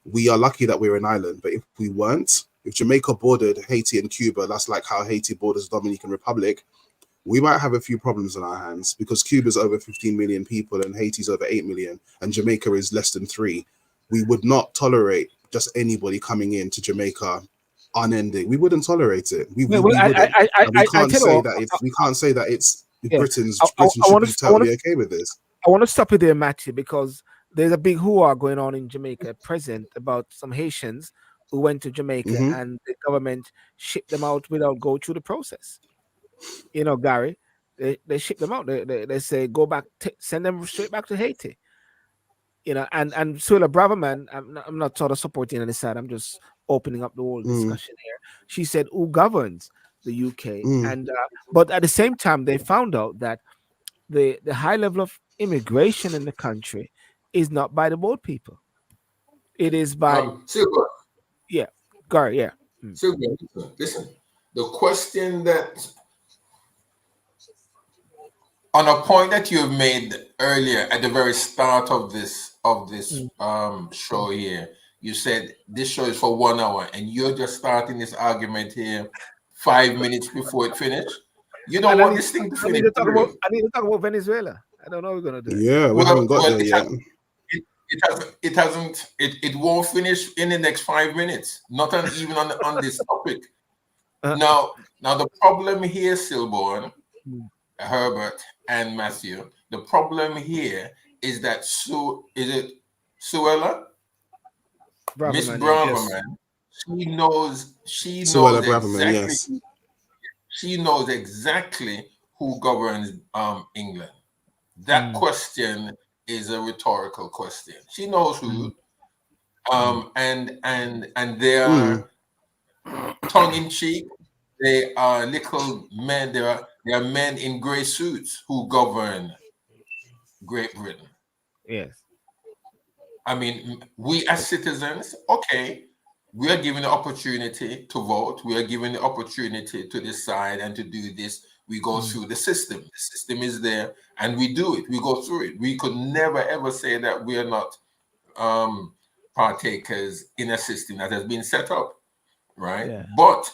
We are lucky that we're an island, but if we weren't, if Jamaica bordered Haiti and Cuba, that's like how Haiti borders Dominican Republic, we might have a few problems on our hands because Cuba's over 15 million people and Haiti's over 8 million and Jamaica is less than 3. We would not tolerate just anybody coming into Jamaica unending. We wouldn't tolerate it. We wouldn't. We can't say that it's Britain's Britain should be totally okay with this. I want to stop you there, Matthew, because there's a big hoo-ha going on in Jamaica at present about some Haitians who went to Jamaica and the government shipped them out without go through the process. You know, Garry, they ship them out. They say go back, send them straight back to Haiti. You know, and Suella Braverman, I'm not sort of supporting any side. I'm just opening up the whole discussion here. She said, "Who governs the UK?" And but at the same time, they found out that the high level of immigration in the country is not by the boat people. It is by Sylbourne. Yeah, Garry. Yeah. Sylbourne, listen. The question that on a point that you have made earlier at the very start of this show here, you said this show is for 1 hour, and you're just starting this argument here 5 minutes before it finished. You don't want this thing to finish. I need to talk about Venezuela. I don't know what we're gonna do. Yeah, we haven't got there yet. It won't finish in the next 5 minutes. Not even on this topic. Now the problem here, Sylbourne, Herbert, and Matthew. The problem here is that Suella, Miss Braverman, yes. She knows exactly who governs England. That question is a rhetorical question. She knows who, and they are tongue in cheek. They are little men. They are men in grey suits who govern Great Britain. Yes. I mean, we as citizens, okay, we are given the opportunity to vote. We are given the opportunity to decide and to do this. We go through the system. The system is there, and we do it. We go through it. We could never, ever say that we are not partakers in a system that has been set up, right? Yeah. But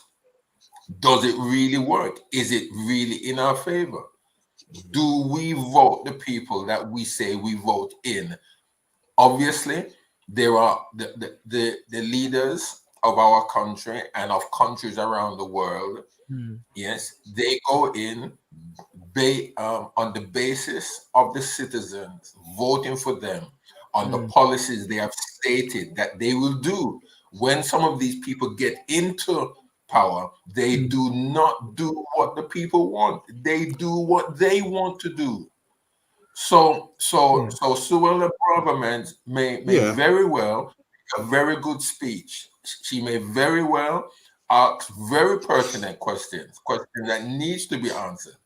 does it really work? Is it really in our favor? Do we vote the people that we say we vote in? Obviously, there are the leaders of our country and of countries around the world. Yes, they go in on the basis of the citizens, voting for them on the policies they have stated that they will do. When some of these people get into power, they do not do what the people want. They do what they want to do. So Suella Braverman may very well a very good speech. She may very well ask very pertinent questions that needs to be answered.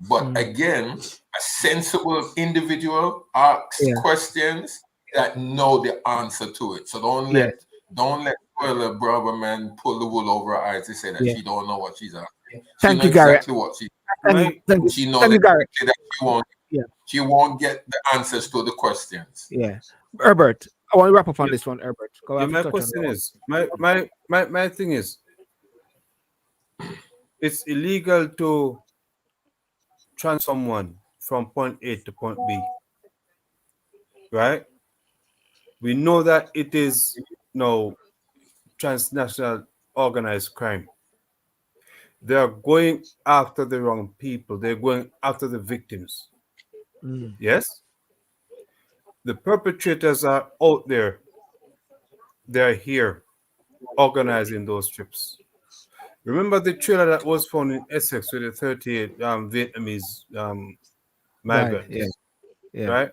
But again, a sensible individual asks questions that know the answer to it. So don't let Suella Braverman pull the wool over her eyes to say that she don't know what she's asking. Thank you, Garry. Exactly what she knows exactly that she won't get the answers to the questions. Yeah. Herbert, I want to wrap up on this one, Herbert. Go ahead. My question is, my thing is, it's illegal to transfer someone from point A to point B, right? We know that it is transnational organized crime. They are going after the wrong people. They're going after the victims. Yes? The perpetrators are out there. They're here organizing those trips. Remember the trailer that was found in Essex with the 38 Vietnamese migrants? Right?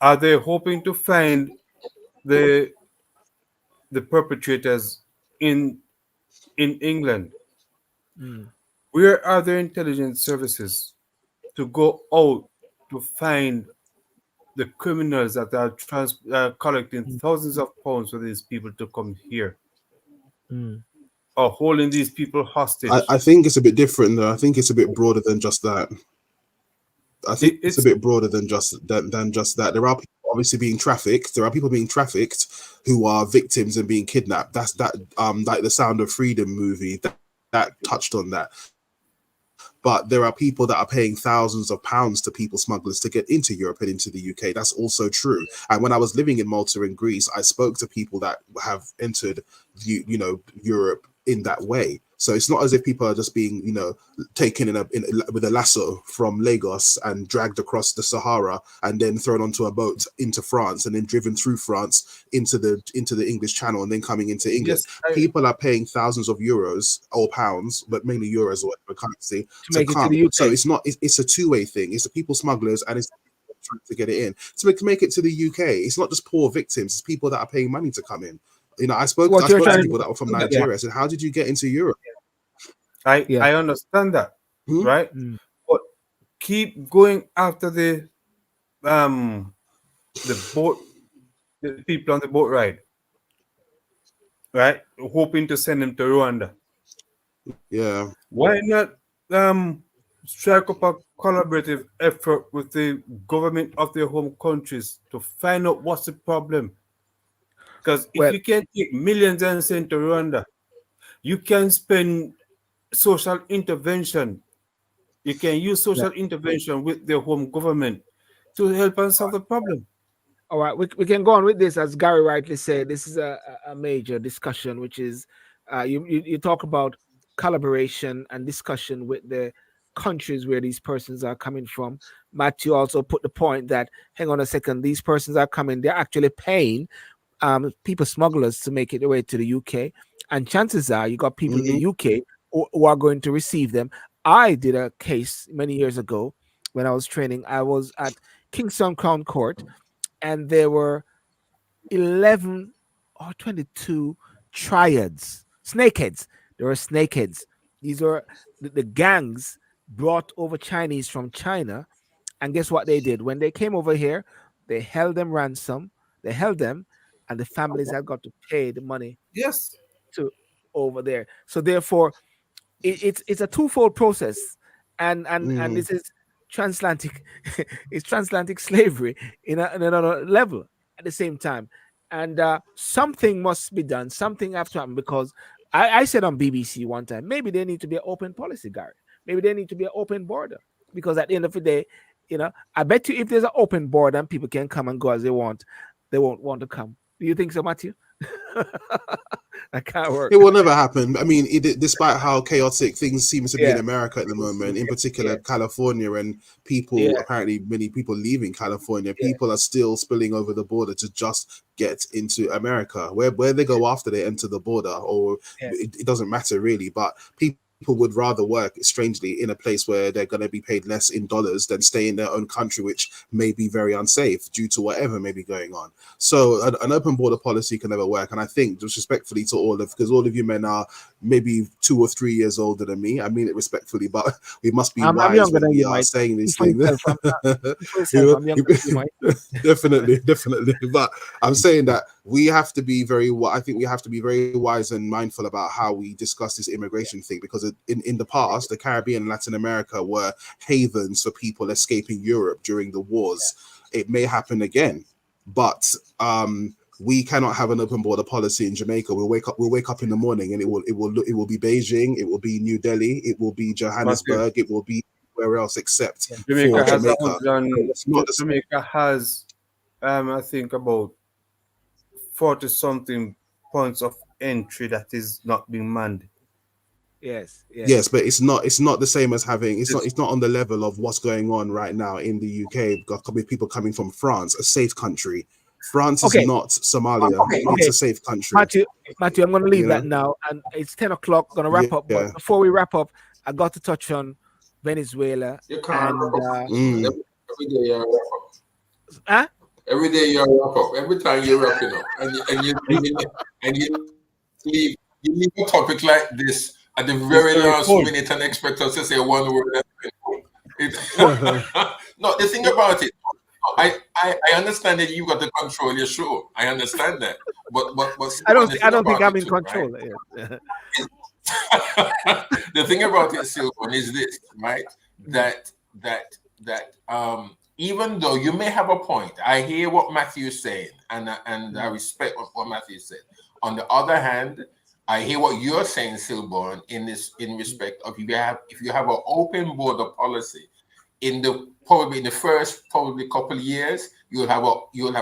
Are they hoping to find the perpetrators in England? Where are their intelligence services to go out to find the criminals that are collecting thousands of pounds for these people to come here? Or holding these people hostage? I think it's a bit different though. I think it's a bit broader than just that. I think it's a bit broader than just that. There are people obviously being trafficked. There are people being trafficked who are victims and being kidnapped. That's that like the Sound of Freedom movie that touched on that. But there are people that are paying thousands of pounds to people smugglers to get into Europe and into the UK. That's also true. And when I was living in Malta and Greece, I spoke to people that have entered, Europe in that way. So it's not as if people are just being, taken with a lasso from Lagos and dragged across the Sahara and then thrown onto a boat into France and then driven through France into the English Channel and then coming into England. Yes, people are paying thousands of euros or pounds, but mainly euros or whatever currency to make come. It to the UK. So it's a two-way thing. It's the people smugglers and it's trying to get it in to make it to the UK. It's not just poor victims. It's people that are paying money to come in. I spoke to people that were from Nigeria. I said, how did you get into Europe? I understand that, right? But keep going after the boat, the people on the boat ride, right? Hoping to send them to Rwanda. Yeah. Why not strike up a collaborative effort with the government of their home countries to find out what's the problem? Because if you can take millions and send to Rwanda, you can spend social intervention. You can use social intervention with their home government to help us solve the problem. All right, we can go on with this. As Garry rightly said, this is a major discussion, which is you talk about collaboration and discussion with the countries where these persons are coming from. Matthew also put the point that, hang on a second, these persons are coming, they're actually paying people smugglers to make it their way to the UK, and chances are you got people in the UK who are going to receive them. I did a case many years ago when I was training. I was at Kingston Crown Court, and there were 11 or 22 triads, snakeheads. There were snakeheads. These are the gangs brought over Chinese from China, and guess what they did? When they came over here, they held them ransom. They held them, and the families had got to pay the money. Yes, to over there. So therefore, it's a twofold process, and this is transatlantic. It's transatlantic slavery in another level at the same time, and something must be done. Something has to happen, because I said on BBC one time, maybe there need to be an open policy, Garry. Maybe there need to be an open border, because at the end of the day, I bet you if there's an open border and people can come and go as they want, they won't want to come. Do you think so, Matthew? That can't work. It will never happen. I mean, despite how chaotic things seem to be in America at the moment, in particular California, and people, apparently many people leaving California, people are still spilling over the border to just get into America. Where they go after they enter the border, or it doesn't matter really, but people would rather work, strangely, in a place where they're going to be paid less in dollars than stay in their own country, which may be very unsafe due to whatever may be going on. So an open border policy can never work. And I think, disrespectfully to because all of you men are maybe 2 or 3 years older than me. I mean it respectfully, but we must be wise when we are saying these things. Definitely. But I'm saying that we have to be very wise and mindful about how we discuss this immigration thing, because in the past, the Caribbean and Latin America were havens for people escaping Europe during the wars. It may happen again, but we cannot have an open border policy in Jamaica. We'll wake up in the morning and it will be Beijing, it will be New Delhi, it will be Johannesburg, it will be where else except Jamaica for Jamaica. Jamaica has I think about 40 something points of entry that is not being manned. Yes, but it's not the same as having it's not on the level of what's going on right now in the UK. We've got people coming from France, a safe country. France is not Somalia. It's a safe country. Matthew, I'm going to leave that now, and it's 10 o'clock. Going to wrap up, but before we wrap up, I got to touch on Venezuela. You can't and every day you wrap up. Huh? Every day you wrap up. Every time you're wrapping up, and you leave a topic like this at the very last minute and expect us to say one word. No, the thing about it, I understand that you got to control your show. I understand that, but I don't think I'm in control. Right? The thing about it, Sylbourne, is this, right? That even though you may have a point, I hear what Matthew is saying, and I respect what Matthew said. On the other hand, I hear what you're saying, Sylbourne, in respect of if you have an open border policy, in the first couple of years, you'll have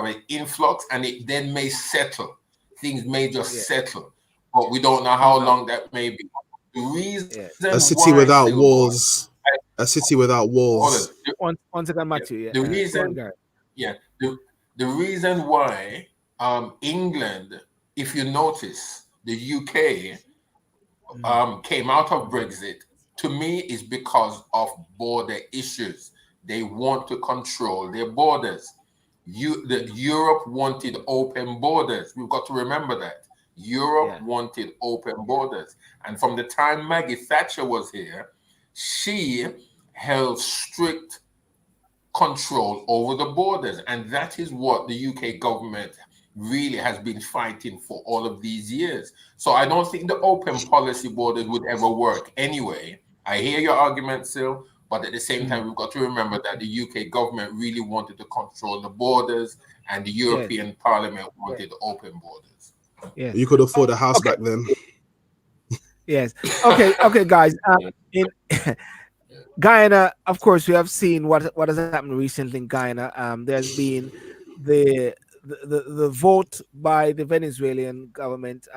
an influx, and it then may settle. Things may just settle, but we don't know how long that may be. The reason a city without walls. A city without walls. One second, Matthew. The reason, the reason why England, if you notice, the UK came out of Brexit, to me, is because of border issues. They want to control their borders. Europe wanted open borders. We've got to remember that. Europe wanted open borders. And from the time Maggie Thatcher was here, she held strict control over the borders. And that is what the UK government really has been fighting for all of these years. So I don't think the open policy borders would ever work anyway. I hear your argument, Sil, but at the same time, we've got to remember that the UK government really wanted to control the borders, and the European Parliament wanted open borders. Yeah, you could afford a house back then. Yes. Okay, guys. In Guyana, of course, we have seen what has happened recently in Guyana. There's been the vote by the Venezuelan government.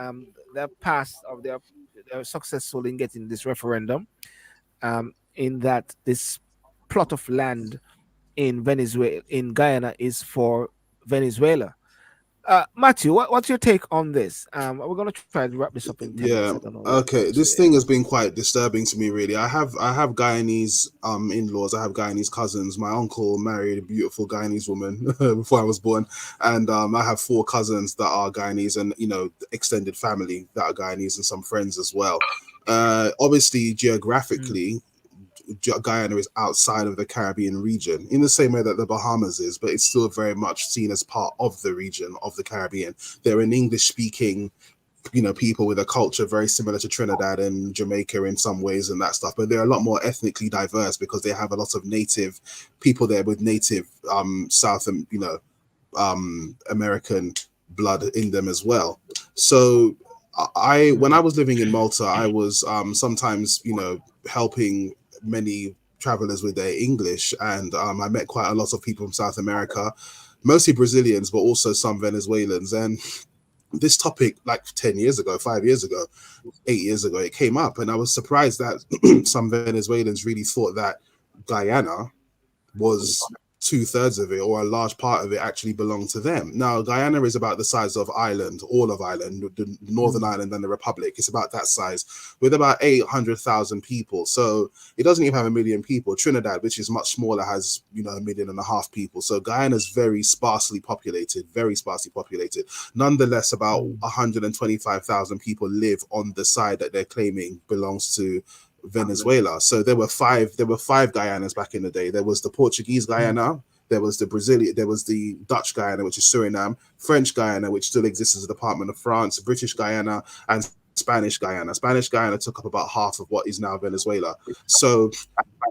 They're passed, or they're successful in getting this referendum. In that this plot of land in Guyana is for Venezuela. Matthew, what's your take on this? We're going to try to wrap this up in 10 minutes. I don't know. Okay. This thing has been quite disturbing to me, really. I have Guyanese in-laws. I have Guyanese cousins. My uncle married a beautiful Guyanese woman before I was born, and I have 4 cousins that are Guyanese, and extended family that are Guyanese, and some friends as well. Obviously, geographically, Guyana is outside of the Caribbean region in the same way that the Bahamas is, but it's still very much seen as part of the region of the Caribbean. They're an English-speaking, people with a culture very similar to Trinidad and Jamaica in some ways and that stuff, but they're a lot more ethnically diverse because they have a lot of native people there with native South and American blood in them as well. So when I was living in Malta, I was sometimes helping many travelers with their English, and I met quite a lot of people from South America, mostly Brazilians, but also some Venezuelans. And this topic, like 10 years ago, 5 years ago, 8 years ago, it came up, and I was surprised that some Venezuelans really thought that Guyana was 2/3 of it, or a large part of it, actually belonged to them. Now, Guyana is about the size of Ireland, all of Ireland, the Northern Ireland and the Republic. It's about that size, with about 800,000 people. So it doesn't even have 1 million people. Trinidad, which is much smaller, has 1.5 million people. So Guyana is very sparsely populated. Nonetheless, about 125,000 people live on the side that they're claiming belongs to Venezuela. So there were five Guyanas back in the day. There was the Portuguese Guyana, there was the Brazilian, there was the Dutch Guyana, which is Suriname, French Guyana, which still exists as a department of France, British Guyana, and Spanish Guyana. Spanish Guyana took up about half of what is now Venezuela. So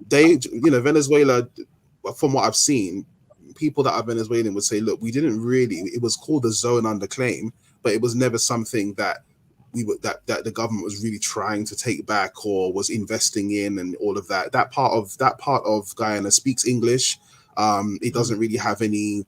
Venezuela, from what I've seen, people that are Venezuelan would say, look, it was called a zone under claim, but it was never something that that the government was really trying to take back or was investing in, and all of that. That part of Guyana speaks English. It doesn't really have any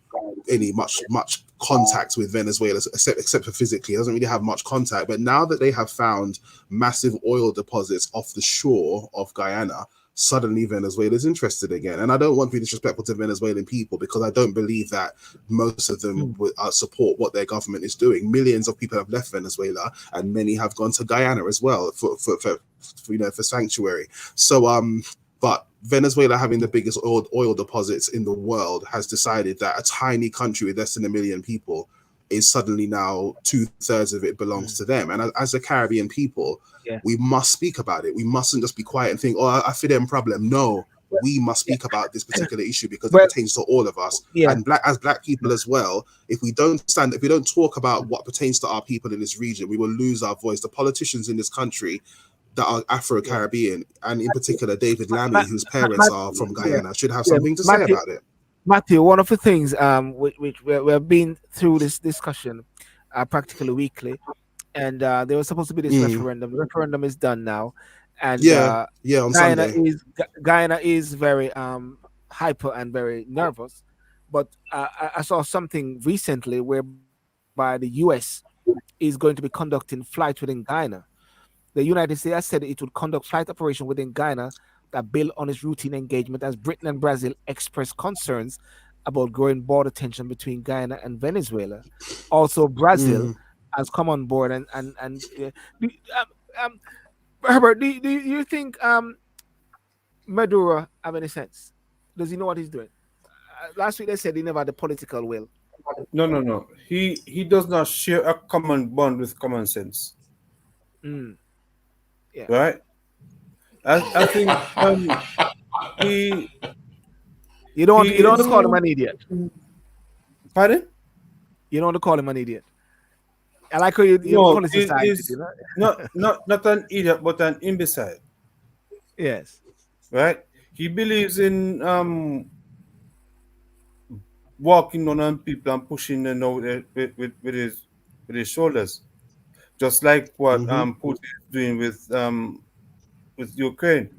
much contact with Venezuela, except for physically. It doesn't really have much contact. But now that they have found massive oil deposits off the shore of Guyana, suddenly Venezuela is interested again. And I don't want to be disrespectful to Venezuelan people, because I don't believe that most of them would support what their government is doing. Millions of people have left Venezuela, and many have gone to Guyana as well for sanctuary. So but Venezuela, having the biggest oil deposits in the world, has decided that a tiny country with less than 1 million people is suddenly now 2/3 of it belongs to them. And as a Caribbean people, we must speak about it. We mustn't just be quiet and think, I fit in problem. No, we must speak about this particular issue, because it pertains to all of us. And as black people as well, if we don't talk about what pertains to our people in this region, we will lose our voice. The politicians in this country that are Afro-Caribbean, and in particular David Lammy, whose parents are from Guyana, should have something to say about it. Matthew, one of the things which we've been through this discussion practically weekly, and there was supposed to be this referendum. The referendum is done now, and Yeah, on Sunday. Guyana is very hyper and very nervous. But I saw something recently whereby the U.S. is going to be conducting flight within Guyana. The United States has said it would conduct flight operation within Guyana that build on its routine engagement as Britain and Brazil express concerns about growing border tension between Guyana and Venezuela. Also, Brazil has come on board um, Herbert, do you think Maduro have any sense? Does he know what he's doing? Last week they said he never had the political will. No. He does not share a common bond with common sense. Yeah. Right? I think he you don't want to call him an idiot. Pardon? You don't want to call him an idiot. I like how you politicized it, you know? not an idiot, but an imbecile. Yes. Right? He believes in walking on people and pushing them out with his shoulders, just like what Putin is doing with Ukraine.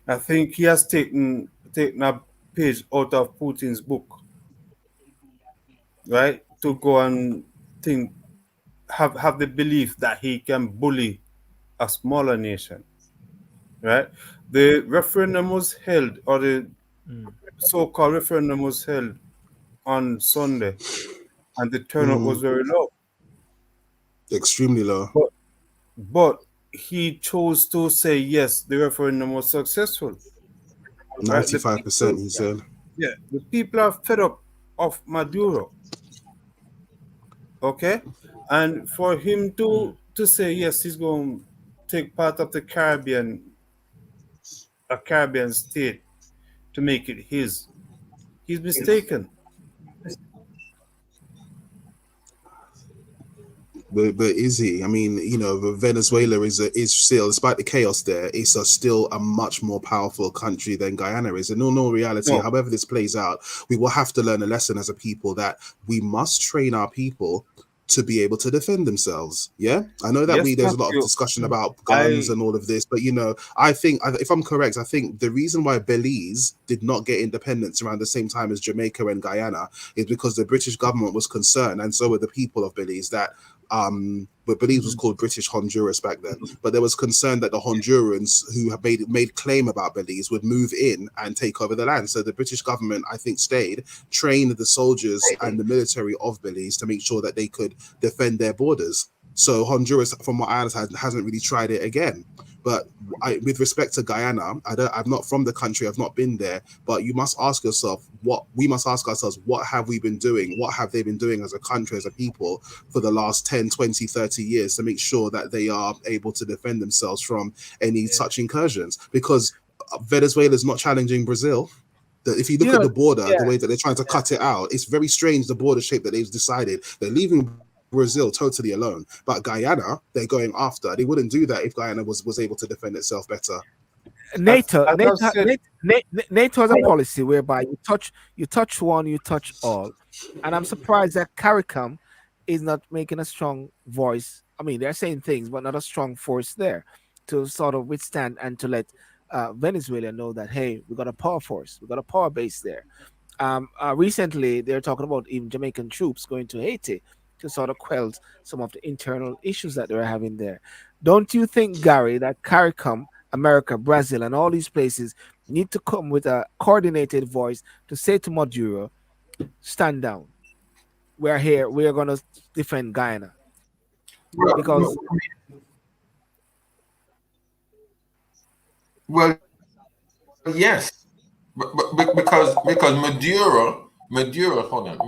I think he has taken a page out of Putin's book, right? To go and have the belief that he can bully a smaller nation, right? The referendum was held, or the so-called referendum was held on Sunday, and the turnout was very low. Extremely low. But he chose to say yes, the referendum was successful. 95%, he said. Yeah, the people are fed up of Maduro. Okay? And for him to say yes, he's going to take part of the Caribbean state to make it his. He's mistaken. But is he? I mean, you know, Venezuela is still, despite the chaos there, it's still a much more powerful country than Guyana is. In all reality, however this plays out, we will have to learn a lesson as a people that we must train our people to be able to defend themselves. Yeah, I know that there's a lot of discussion about guns and all of this, but you know, I think, if I'm correct, I think the reason why Belize did not get independence around the same time as Jamaica and Guyana is because the British government was concerned, and so were the people of Belize, that but Belize was called British Honduras back then. But there was concern that the Hondurans who have made claim about Belize would move in and take over the land. So the British government, I think, trained the soldiers and the military of Belize to make sure that they could defend their borders. So Honduras, from what I understand, hasn't really tried it again. But with respect to Guyana, I'm not from the country, I've not been there, but you must ask yourself, what have we been doing? What have they been doing as a country, as a people, for the last 10, 20, 30 years to make sure that they are able to defend themselves from any such incursions? Because Venezuela is not challenging Brazil. If you look at the border, the way that they're trying to cut it out, it's very strange, the border shape that they've decided. They're leaving Brazil totally alone, but Guyana they're going after. They wouldn't do that if Guyana was able to defend itself better. NATO has a policy whereby you touch one, you touch all, and I'm surprised that CARICOM is not making a strong voice. I mean, they're saying things, but not a strong force there to sort of withstand and to let Venezuela know that, hey, we got a power force, we got a power base there. Recently, they're talking about even Jamaican troops going to Haiti to sort of quell some of the internal issues that they're having there. Don't you think, Garry, that CARICOM, America, Brazil, and all these places need to come with a coordinated voice to say to Maduro, stand down. We're here. We're going to defend Guyana. Because... Well, yes. But because Maduro, hold on.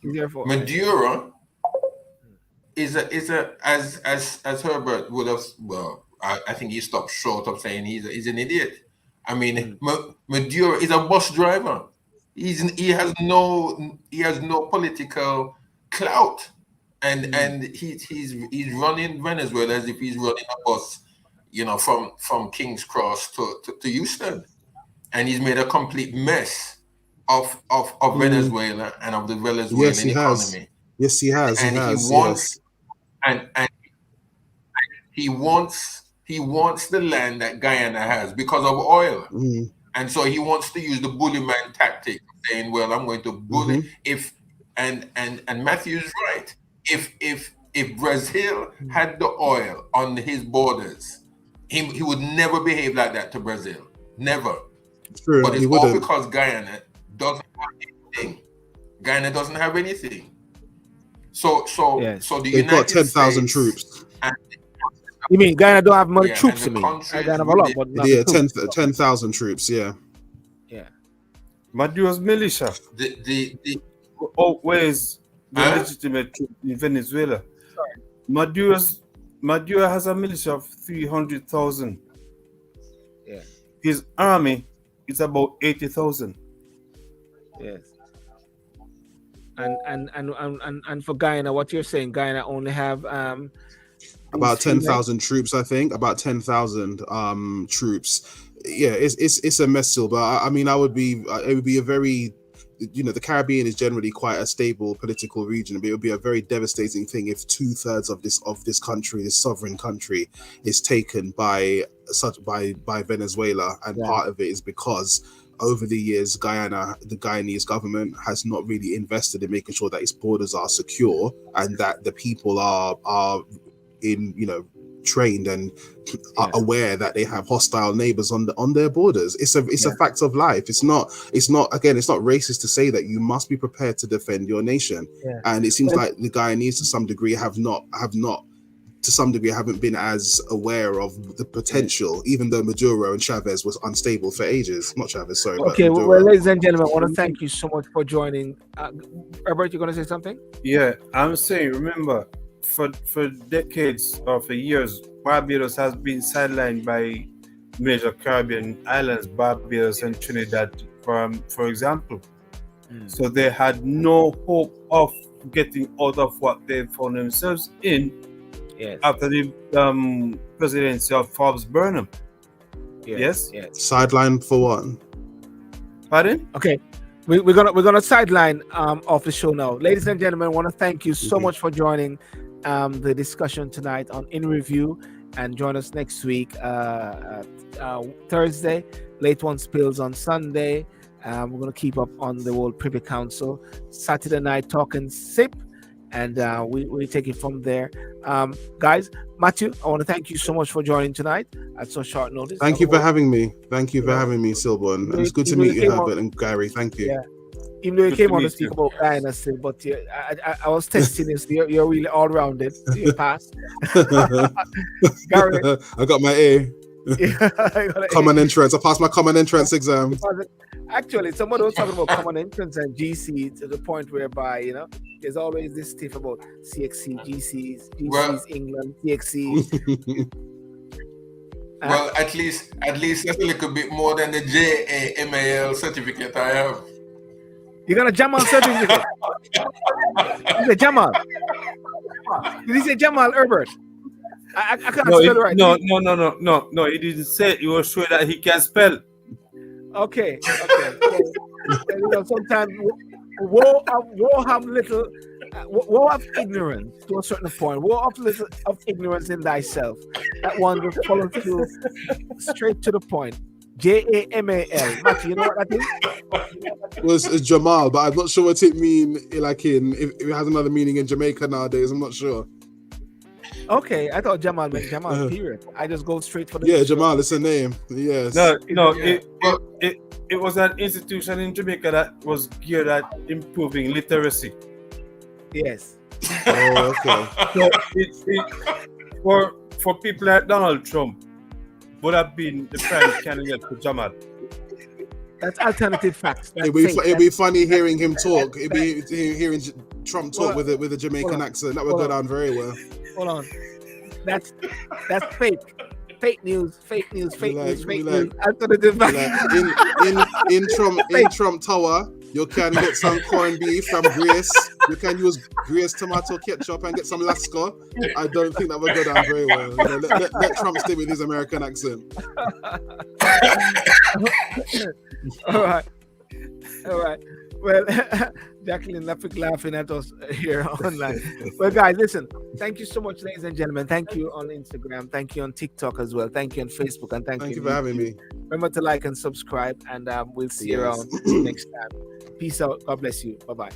Maduro is a as Herbert would have, well, I think he stopped short of saying he's an idiot. I mean, Maduro is a bus driver. He has no political clout, and he's running Venezuela as if he's running a bus, you know, from King's Cross to Houston, and he's made a complete mess of Venezuela and of the Venezuelan Yes, he has. economy. Yes, he has. And he has. he wants Yes. and he wants the land that Guyana has because of oil. Mm. And so he wants to use the bully man tactic, saying, well, I'm going to bully if and Matthew's right. If Brazil had the oil on his borders, he would never behave like that to Brazil. Never. True, But it's he all wouldn't. because Guyana doesn't have anything. Guyana doesn't have anything. So Yes. the They've United got 10,000 States troops. and You mean Guyana don't have many Yeah, troops? and You the mean countries Guyana have a lot, with but not Yeah, the troops. 10,000 troops. Yeah. Yeah. Maduro's militia the outweighs the Huh? legitimate troop in Venezuela. Maduro has a militia of 300,000. Yeah. His army is about 80,000. Yes. And for Guyana, what you're saying, Guyana only have About these few men? 10,000 troops, I think. About 10,000 troops. Yeah, it's a mess still, but I mean, it would be a very, the Caribbean is generally quite a stable political region, but it would be a very devastating thing if 2/3 of this country, this sovereign country, is taken by Venezuela, and part of it is because over the years, the Guyanese government has not really invested in making sure that its borders are secure and that the people are in, trained and are aware that they have hostile neighbors on their borders. It's a fact of life. It's not racist to say that you must be prepared to defend your nation. Yeah. And it seems like the Guyanese to some degree haven't been as aware of the potential, even though Maduro and Chavez was unstable for ages. Not Chavez, sorry. Okay, but well, ladies and gentlemen, I want to thank you so much for joining. Herbert, you're going to say something? Yeah, I'm saying, remember, for decades or for years, Barbados has been sidelined by major Caribbean islands, Barbados and Trinidad, for example. So they had no hope of getting out of what they found themselves in after the presidency of Forbes Burnham. Yes. Sideline for what? Pardon? Okay. We're gonna sideline off the show now. Ladies and gentlemen, I want to thank you so much for joining the discussion tonight on In Review, and join us next week, Thursday. Late One Spills on Sunday. We're gonna keep up on the World Privy Council. Saturday night talking SIP, and we take it from there. Guys, Matthew, I want to thank you so much for joining tonight at so short notice. Thank you for having me. Thank you for having me, Sylbourne. And it's good to meet you, Herbert and Gary. Thank you. Yeah. Even though you came on to speak about Guyana still, but I was testing this. You're really all rounded. You passed. Garry. I got my A. Common entrance. I passed my common entrance exam. Actually, somebody was talking about common entrance and GC to the point whereby, there's always this stiff about CXC, GCs, England, CXC. Well, at least that's a little bit more than the JAMAL certificate I have. You're gonna Jamal certificate? You say Jamal? Did he say Jamal Herbert? I can't spell it right. No. He didn't say it. He was sure that he can spell. Okay. Sometimes woe of ignorance to a certain point. Woe of ignorance in thyself. That one just follows through straight to the point. JAMAL. Matthew, you know what that is? Well, it's Jamal, but I'm not sure what it means. Like if it has another meaning in Jamaica nowadays, I'm not sure. Okay, I thought Jamal meant Jamal. Period. I just go straight for the. Yeah, Jamal. It's a name. Yes. No. It was an institution in Jamaica that was geared at improving literacy. Yes. Oh, okay. So for people like Donald Trump would have been the prime candidate for Jamal. That's alternative facts. It'd be funny hearing him talk. It'd be hearing Trump talk with a Jamaican accent. That would go down very well. Hold on. That's fake. Fake news. Alternative facts. In Trump Tower, you can get some corned beef from Grace. You can use Grace tomato ketchup and get some Lasco. I don't think that would go down very well. Let Trump stay with his American accent. All right. All right. Well, Jacqueline laughing at us here online. Well, guys, listen. Thank you so much, ladies and gentlemen. Thank you on Instagram. Thank you on TikTok as well. Thank you on Facebook, and thank Thank you you for having me. Remember to like and subscribe, and we'll see you Yes. around next time. Peace out. God bless you. Bye bye.